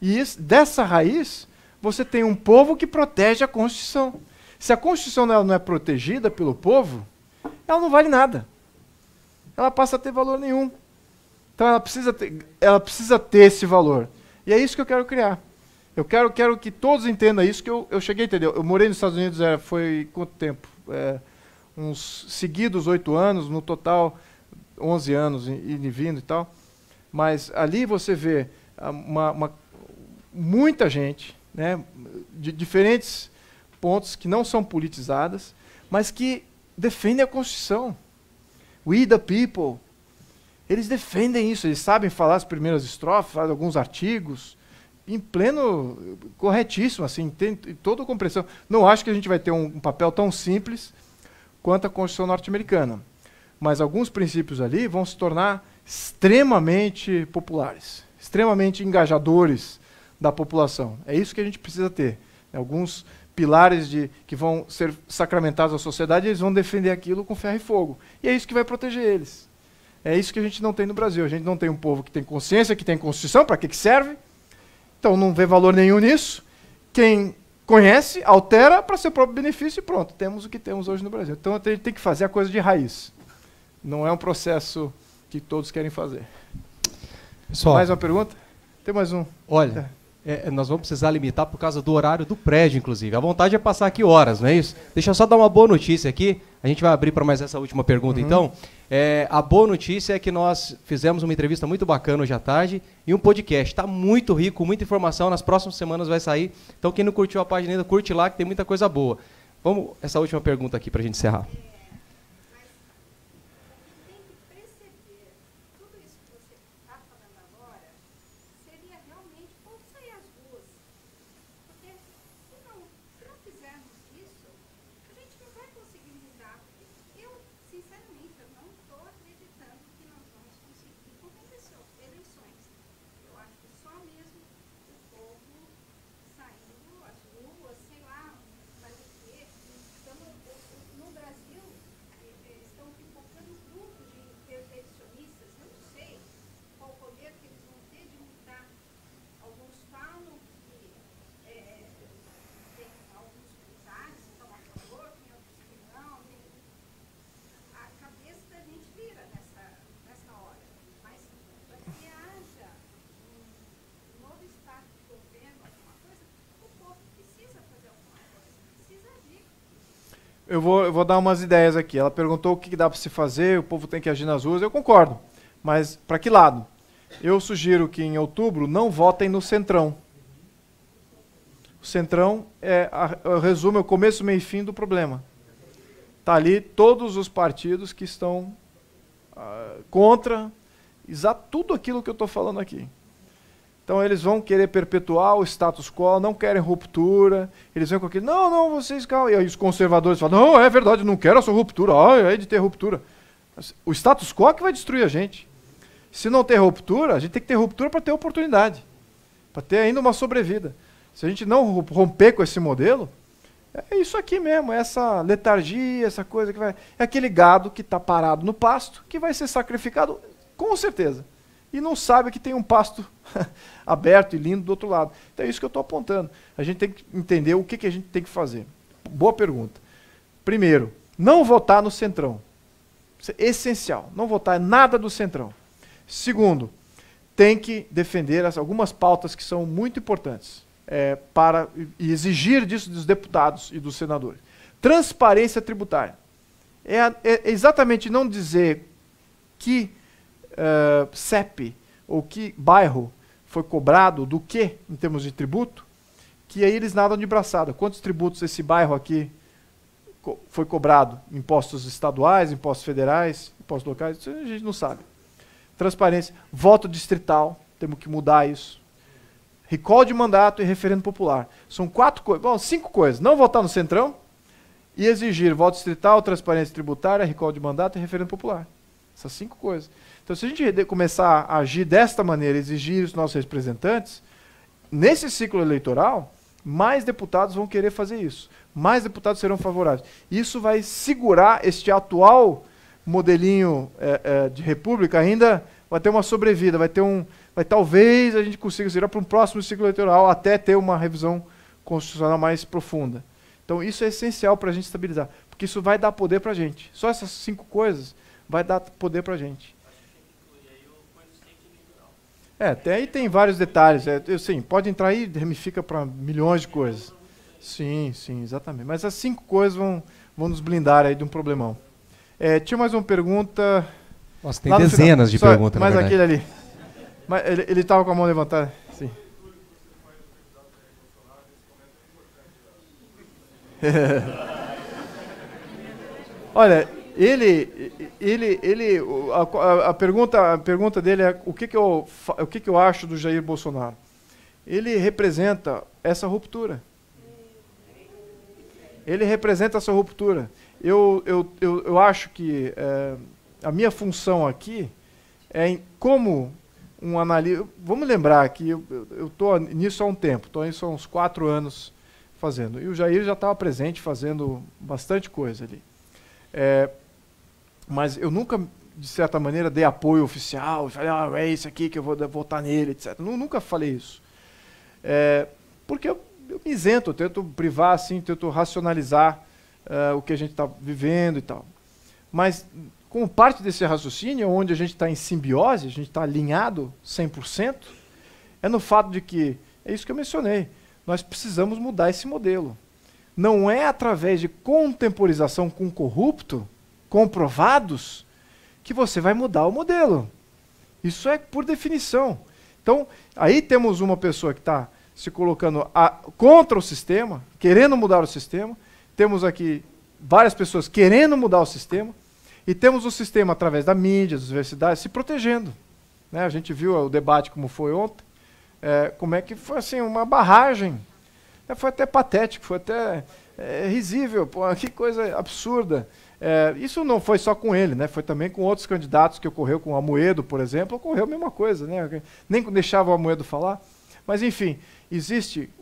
Speaker 2: E dessa raiz... você tem um povo que protege a Constituição. Se a Constituição não é protegida pelo povo, ela não vale nada. Ela passa a ter valor nenhum. Então ela precisa ter esse valor. E é isso que eu quero criar. Eu quero que todos entendam isso, que eu cheguei a entender. Eu morei nos Estados Unidos, foi quanto tempo? Uns seguidos 8 anos, no total 11 anos, indo e vindo e tal. Mas ali você vê muita gente, né, de diferentes pontos que não são politizadas, mas que defendem a Constituição. We the people. Eles defendem isso, eles sabem falar as primeiras estrofes, fazem alguns artigos, em pleno, corretíssimo, assim, tem toda a compreensão. Não acho que a gente vai ter um papel tão simples quanto a Constituição norte-americana, mas alguns princípios ali vão se tornar extremamente populares, extremamente engajadores da população. É isso que a gente precisa ter. Alguns pilares que vão ser sacramentados à sociedade, eles vão defender aquilo com ferro e fogo. E é isso que vai proteger eles. É isso que a gente não tem no Brasil. A gente não tem um povo que tem consciência, que tem Constituição, para que serve. Então não vê valor nenhum nisso. Quem conhece, altera para seu próprio benefício e pronto. Temos o que temos hoje no Brasil. Então a gente tem que fazer a coisa de raiz. Não é um processo que todos querem fazer.
Speaker 1: Pessoal,
Speaker 2: mais uma pergunta? Tem mais um.
Speaker 1: Olha, nós vamos precisar limitar por causa do horário do prédio, inclusive. A vontade é passar aqui horas, não é isso? Deixa eu só dar uma boa notícia aqui. A gente vai abrir para mais essa última pergunta, então. A boa notícia é que nós fizemos uma entrevista muito bacana hoje à tarde e um podcast. Está muito rico, muita informação. Nas próximas semanas vai sair. Então, quem não curtiu a página ainda, curte lá, que tem muita coisa boa. Vamos, essa última pergunta aqui para a gente encerrar.
Speaker 2: Eu vou dar umas ideias aqui. Ela perguntou o que dá para se fazer, o povo tem que agir nas ruas. Eu concordo, mas para que lado? Eu sugiro que em outubro não votem no Centrão. O Centrão resume o começo, meio e fim do problema. Está ali todos os partidos que estão contra tudo aquilo que eu estou falando aqui. Então eles vão querer perpetuar o status quo, não querem ruptura, eles vêm com aquilo, não, vocês calma. E aí os conservadores falam, não, é verdade, não quero essa ruptura, é de ter ruptura. O status quo é que vai destruir a gente. Se não ter ruptura, a gente tem que ter ruptura para ter oportunidade, para ter ainda uma sobrevida. Se a gente não romper com esse modelo, é isso aqui mesmo, é essa letargia, essa coisa que vai... É aquele gado que está parado no pasto, que vai ser sacrificado, com certeza. E não sabe que tem um pasto aberto e lindo do outro lado. Então é isso que eu estou apontando. A gente tem que entender o que a gente tem que fazer. Boa pergunta. Primeiro, não votar no Centrão. Isso é essencial. Não votar nada do Centrão. Segundo, tem que defender algumas pautas que são muito importantes e exigir disso dos deputados e dos senadores. Transparência tributária. É exatamente não dizer que CEP ou que bairro foi cobrado do que em termos de tributo, que aí eles nadam de braçada. Quantos tributos esse bairro aqui foi cobrado? Impostos estaduais, impostos federais, impostos locais? Isso a gente não sabe. Transparência. Voto distrital, temos que mudar isso. Recall de mandato e referendo popular. São 5 coisas. Não votar no Centrão e exigir voto distrital, transparência tributária, recall de mandato e referendo popular. Essas 5 coisas. Então, se a gente começar a agir desta maneira, exigir os nossos representantes, nesse ciclo eleitoral, mais deputados vão querer fazer isso. Mais deputados serão favoráveis. Isso vai segurar este atual modelinho de república, ainda vai ter uma sobrevida, talvez a gente consiga segurar para um próximo ciclo eleitoral, até ter uma revisão constitucional mais profunda. Então, isso é essencial para a gente estabilizar, porque isso vai dar poder para a gente. Só essas 5 coisas vai dar poder para a gente. Até aí tem vários detalhes. Sim, pode entrar aí e ramifica para milhões de coisas. Sim, exatamente. Mas as 5 coisas vão nos blindar aí de um problemão. Tinha mais uma pergunta.
Speaker 1: Nossa, tem dezenas de perguntas,
Speaker 2: mas aquele ali. Ele estava com a mão levantada. Sim. Olha, a pergunta dele é o que eu acho do Jair Bolsonaro. Ele representa essa ruptura. Eu acho que a minha função aqui é como um analista. Vamos lembrar que eu estou nisso há um tempo, estou nisso há uns 4 anos fazendo. E o Jair já estava presente fazendo bastante coisa ali. Mas eu nunca, de certa maneira, dei apoio oficial, falei, é esse aqui que eu vou votar nele, etc. Nunca falei isso. Porque eu me isento, eu tento privar, assim, tento racionalizar o que a gente está vivendo e tal. Mas, como parte desse raciocínio, onde a gente está em simbiose, a gente está alinhado 100%, é no fato de que É isso que eu mencionei. Nós precisamos mudar esse modelo. Não é através de contemporização com corrupto, comprovados, que você vai mudar o modelo. Isso é por definição. Então, aí temos uma pessoa que está se colocando contra o sistema, querendo mudar o sistema. Temos aqui várias pessoas querendo mudar o sistema. E temos o sistema, através da mídia, das universidades, se protegendo. Né? A gente viu o debate como foi ontem, como é que foi assim, uma barragem. Foi até patético, foi até risível, pô, que coisa absurda. Isso não foi só com ele, né? Foi também com outros candidatos que ocorreu, com o Amoedo, por exemplo, ocorreu a mesma coisa, né? Nem deixava o Amoedo falar. Mas, enfim,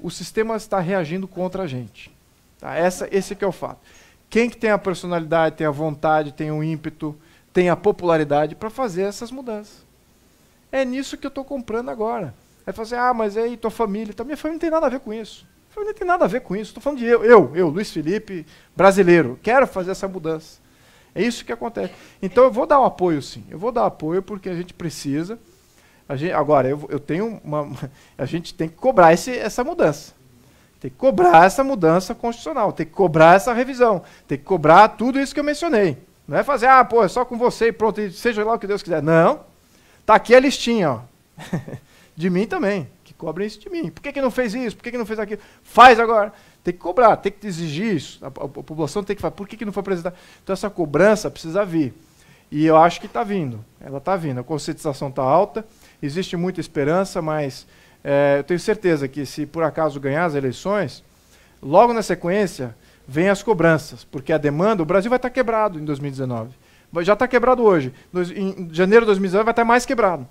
Speaker 2: o sistema está reagindo contra a gente. Tá? Esse que é o fato. Quem que tem a personalidade, tem a vontade, tem o ímpeto, tem a popularidade para fazer essas mudanças? É nisso que eu estou comprando agora. Aí fala assim, mas aí tua família, minha família não tem nada a ver com isso. Minha família não tem nada a ver com isso. Estou falando de eu, Luiz Felipe, brasileiro, quero fazer essa mudança. É isso que acontece. Então eu vou dar um apoio, sim. Eu vou dar apoio porque a gente precisa. Agora, eu tenho a gente tem que cobrar essa mudança. Tem que cobrar essa mudança constitucional, tem que cobrar essa revisão, tem que cobrar tudo isso que eu mencionei. Não é fazer, é só com você e pronto, e seja lá o que Deus quiser. Não. Está aqui a listinha, ó. De mim também, que cobrem isso de mim. Por que não fez isso? Por que não fez aquilo? Faz agora. Tem que cobrar, tem que exigir isso. A população tem que falar, por que não foi apresentar? Então essa cobrança precisa vir. E eu acho que está vindo. Ela está vindo. A conscientização está alta, existe muita esperança, mas eu tenho certeza que se por acaso ganhar as eleições, logo na sequência, vem as cobranças, porque a demanda, o Brasil vai estar quebrado em 2019. Já está quebrado hoje. Em janeiro de 2019 vai estar mais quebrado.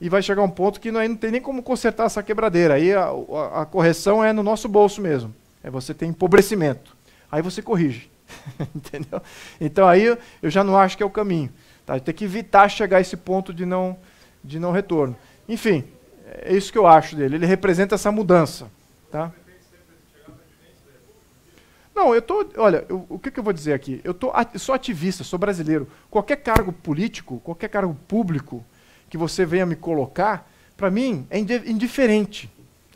Speaker 2: E vai chegar um ponto que não tem nem como consertar essa quebradeira. Aí a correção é no nosso bolso mesmo. Você tem empobrecimento. Aí você corrige. Entendeu? Então aí eu já não acho que é o caminho. Tá? Tem que evitar chegar a esse ponto de não retorno. Enfim, é isso que eu acho dele. Ele representa essa mudança. Tá? Não, o que eu vou dizer aqui? Eu sou ativista, sou brasileiro. Qualquer cargo político, qualquer cargo público que você venha me colocar, para mim é indiferente.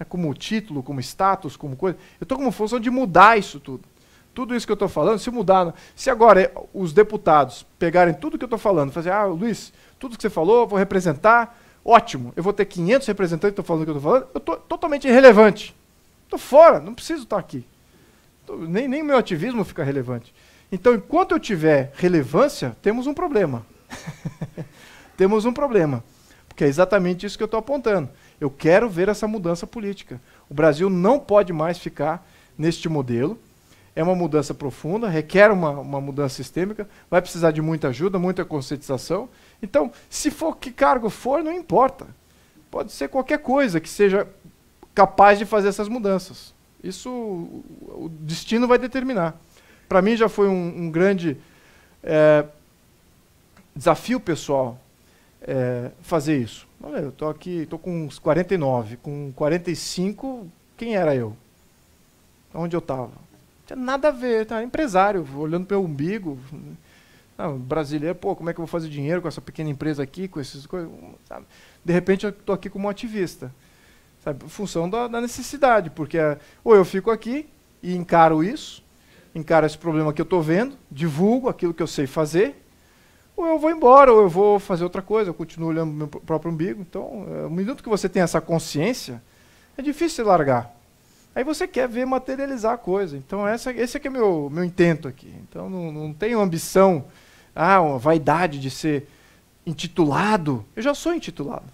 Speaker 2: Como título, como status, como coisa. Eu estou como função de mudar isso tudo. Tudo isso que eu estou falando, se mudar... Se agora os deputados pegarem tudo que eu estou falando, fazer, Luiz, tudo que você falou, eu vou representar, ótimo, eu vou ter 500 representantes que estão falando o que eu estou falando, eu estou totalmente irrelevante. Estou fora, não preciso estar aqui. Nem o meu ativismo fica relevante. Então, enquanto eu tiver relevância, temos um problema. Temos um problema. Porque é exatamente isso que eu estou apontando. Eu quero ver essa mudança política. O Brasil não pode mais ficar neste modelo. É uma mudança profunda, requer uma mudança sistêmica, vai precisar de muita ajuda, muita conscientização. Então, se for que cargo for, não importa. Pode ser qualquer coisa que seja capaz de fazer essas mudanças. Isso o destino vai determinar. Para mim já foi um grande desafio pessoal fazer isso. Olha, eu estou aqui, estou com uns 49, com 45, quem era eu? Onde eu estava? Não tinha nada a ver, tá? Empresário, olhando para o umbigo. Brasileiro, como é que eu vou fazer dinheiro com essa pequena empresa aqui, com essas coisas? Sabe? De repente eu estou aqui como ativista. Sabe? Em função da necessidade, porque ou eu fico aqui e encaro isso, encaro esse problema que eu estou vendo, divulgo aquilo que eu sei fazer, ou eu vou embora, ou eu vou fazer outra coisa, eu continuo olhando meu próprio umbigo. Então, no minuto que você tem essa consciência, é difícil largar. Aí você quer ver materializar a coisa. Então, esse é que é meu intento aqui. Então, não tenho ambição, uma vaidade de ser intitulado. Eu já sou intitulado.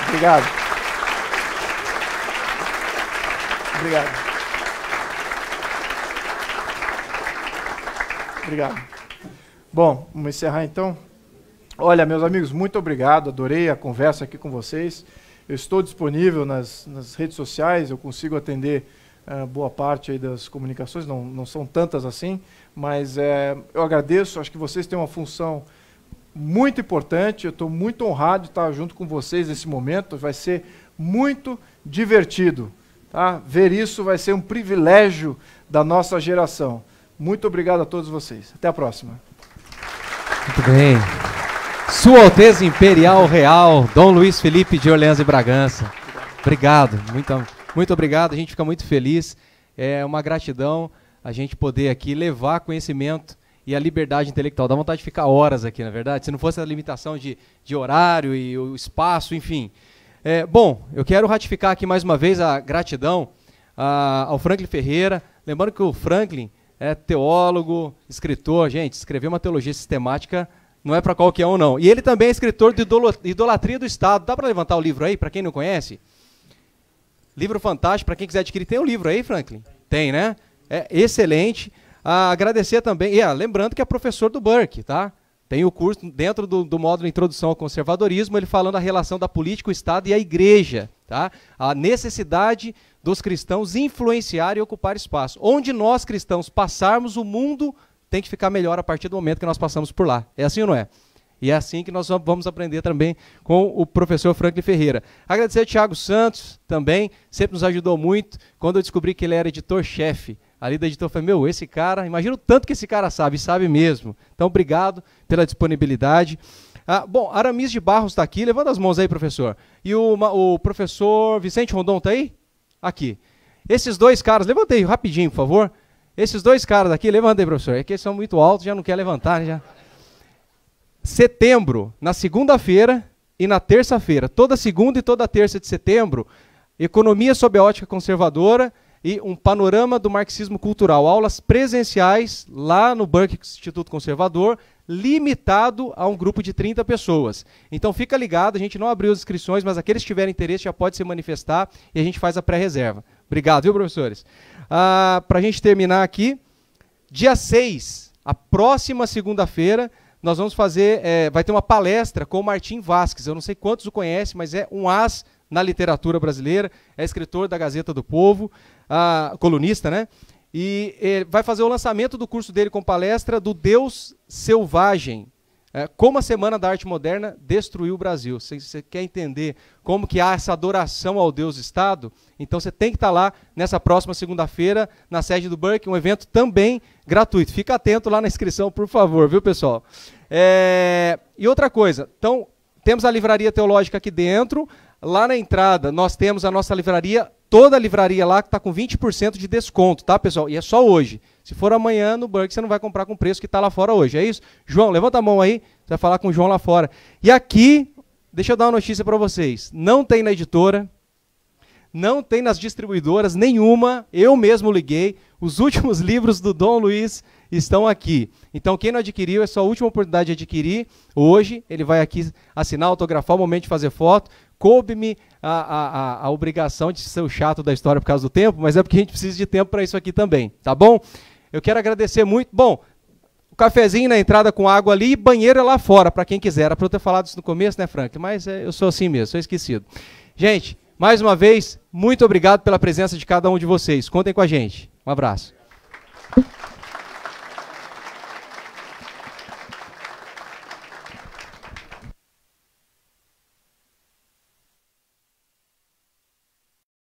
Speaker 2: Obrigado. Obrigado. Obrigado. Bom, vamos encerrar então. Olha, meus amigos, muito obrigado. Adorei a conversa aqui com vocês. Eu estou disponível nas redes sociais, eu consigo atender boa parte aí das comunicações, não são tantas assim, mas eu agradeço, acho que vocês têm uma função muito importante, eu estou muito honrado de estar junto com vocês nesse momento, vai ser muito divertido. Tá? Ver isso vai ser um privilégio da nossa geração. Muito obrigado a todos vocês. Até a próxima.
Speaker 1: Muito bem. Sua Alteza Imperial Real, Dom Luiz Felipe de Orleans e Bragança. Obrigado, muito obrigado, a gente fica muito feliz. É uma gratidão a gente poder aqui levar conhecimento e a liberdade intelectual. Dá vontade de ficar horas aqui, na verdade, se não fosse a limitação de horário e o espaço, enfim. Bom, eu quero ratificar aqui mais uma vez a gratidão ao Franklin Ferreira. Lembrando que o Franklin é teólogo, escritor. Gente, escrever uma teologia sistemática não é para qualquer um, não. E ele também é escritor de Idolatria do Estado. Dá para levantar o livro aí, para quem não conhece? Livro fantástico, para quem quiser adquirir. Tem o livro aí, Franklin? Tem, né? É excelente. Agradecer também, lembrando que é professor do Burke, tá? Tem o curso dentro do módulo Introdução ao Conservadorismo, ele falando a relação da política, o Estado e a Igreja, tá? A necessidade dos cristãos influenciarem e ocupar espaço. Onde nós cristãos passarmos, o mundo tem que ficar melhor a partir do momento que nós passamos por lá. É assim ou não é? E é assim que nós vamos aprender também com o professor Franklin Ferreira. Agradecer ao Thiago Santos também, sempre nos ajudou muito. Quando eu descobri que ele era editor-chefe ali da editora, eu falei, esse cara, imagina o tanto que esse cara sabe, sabe mesmo. Então, obrigado pela disponibilidade. Bom, Aramis de Barros está aqui, levanta as mãos aí, professor. E o professor Vicente Rondon está aí? Aqui. Esses dois caras, levanta aí rapidinho, por favor. Esses dois caras aqui, levanta aí, professor. É que eles são muito altos, já não quer levantar, né? Já. Setembro, na segunda-feira e na terça-feira, toda segunda e toda terça de setembro, Economia sob a ótica conservadora e um panorama do marxismo cultural. Aulas presenciais lá no Burke Instituto Conservador, limitado a um grupo de 30 pessoas. Então fica ligado, a gente não abriu as inscrições, mas aqueles que tiverem interesse já pode se manifestar e a gente faz a pré-reserva. Obrigado, viu, professores? Para a gente terminar aqui, dia 6, a próxima segunda-feira, nós vamos fazer, vai ter uma palestra com o Martim Vasques. Eu não sei quantos o conhecem, mas é um as na literatura brasileira, é escritor da Gazeta do Povo, colunista, né? E vai fazer o lançamento do curso dele com palestra do Deus Selvagem, como a Semana da Arte Moderna destruiu o Brasil. Você quer entender como que há essa adoração ao Deus-Estado? Então você tem que estar lá nessa próxima segunda-feira, na sede do Burke, um evento também gratuito. Fica atento lá na inscrição, por favor, viu, pessoal? E outra coisa, então, temos a livraria teológica aqui dentro. Lá na entrada, nós temos a nossa livraria, toda a livraria lá que está com 20% de desconto, tá, pessoal? E é só hoje. Se for amanhã no Burke, você não vai comprar com o preço que está lá fora hoje, é isso? João, levanta a mão aí, você vai falar com o João lá fora. E aqui, deixa eu dar uma notícia para vocês. Não tem na editora, não tem nas distribuidoras nenhuma, eu mesmo liguei. Os últimos livros do Dom Luiz estão aqui. Então, quem não adquiriu, é só a última oportunidade de adquirir. Hoje, ele vai aqui assinar, autografar, o momento de fazer foto. Coube-me a obrigação de ser o chato da história por causa do tempo, mas é porque a gente precisa de tempo para isso aqui também, tá bom? Eu quero agradecer muito. Bom, o cafezinho na entrada com água ali e banheiro lá fora, para quem quiser. Era para eu ter falado isso no começo, né, Frank? Mas eu sou assim mesmo, sou esquecido. Gente, mais uma vez, muito obrigado pela presença de cada um de vocês. Contem com a gente. Um abraço.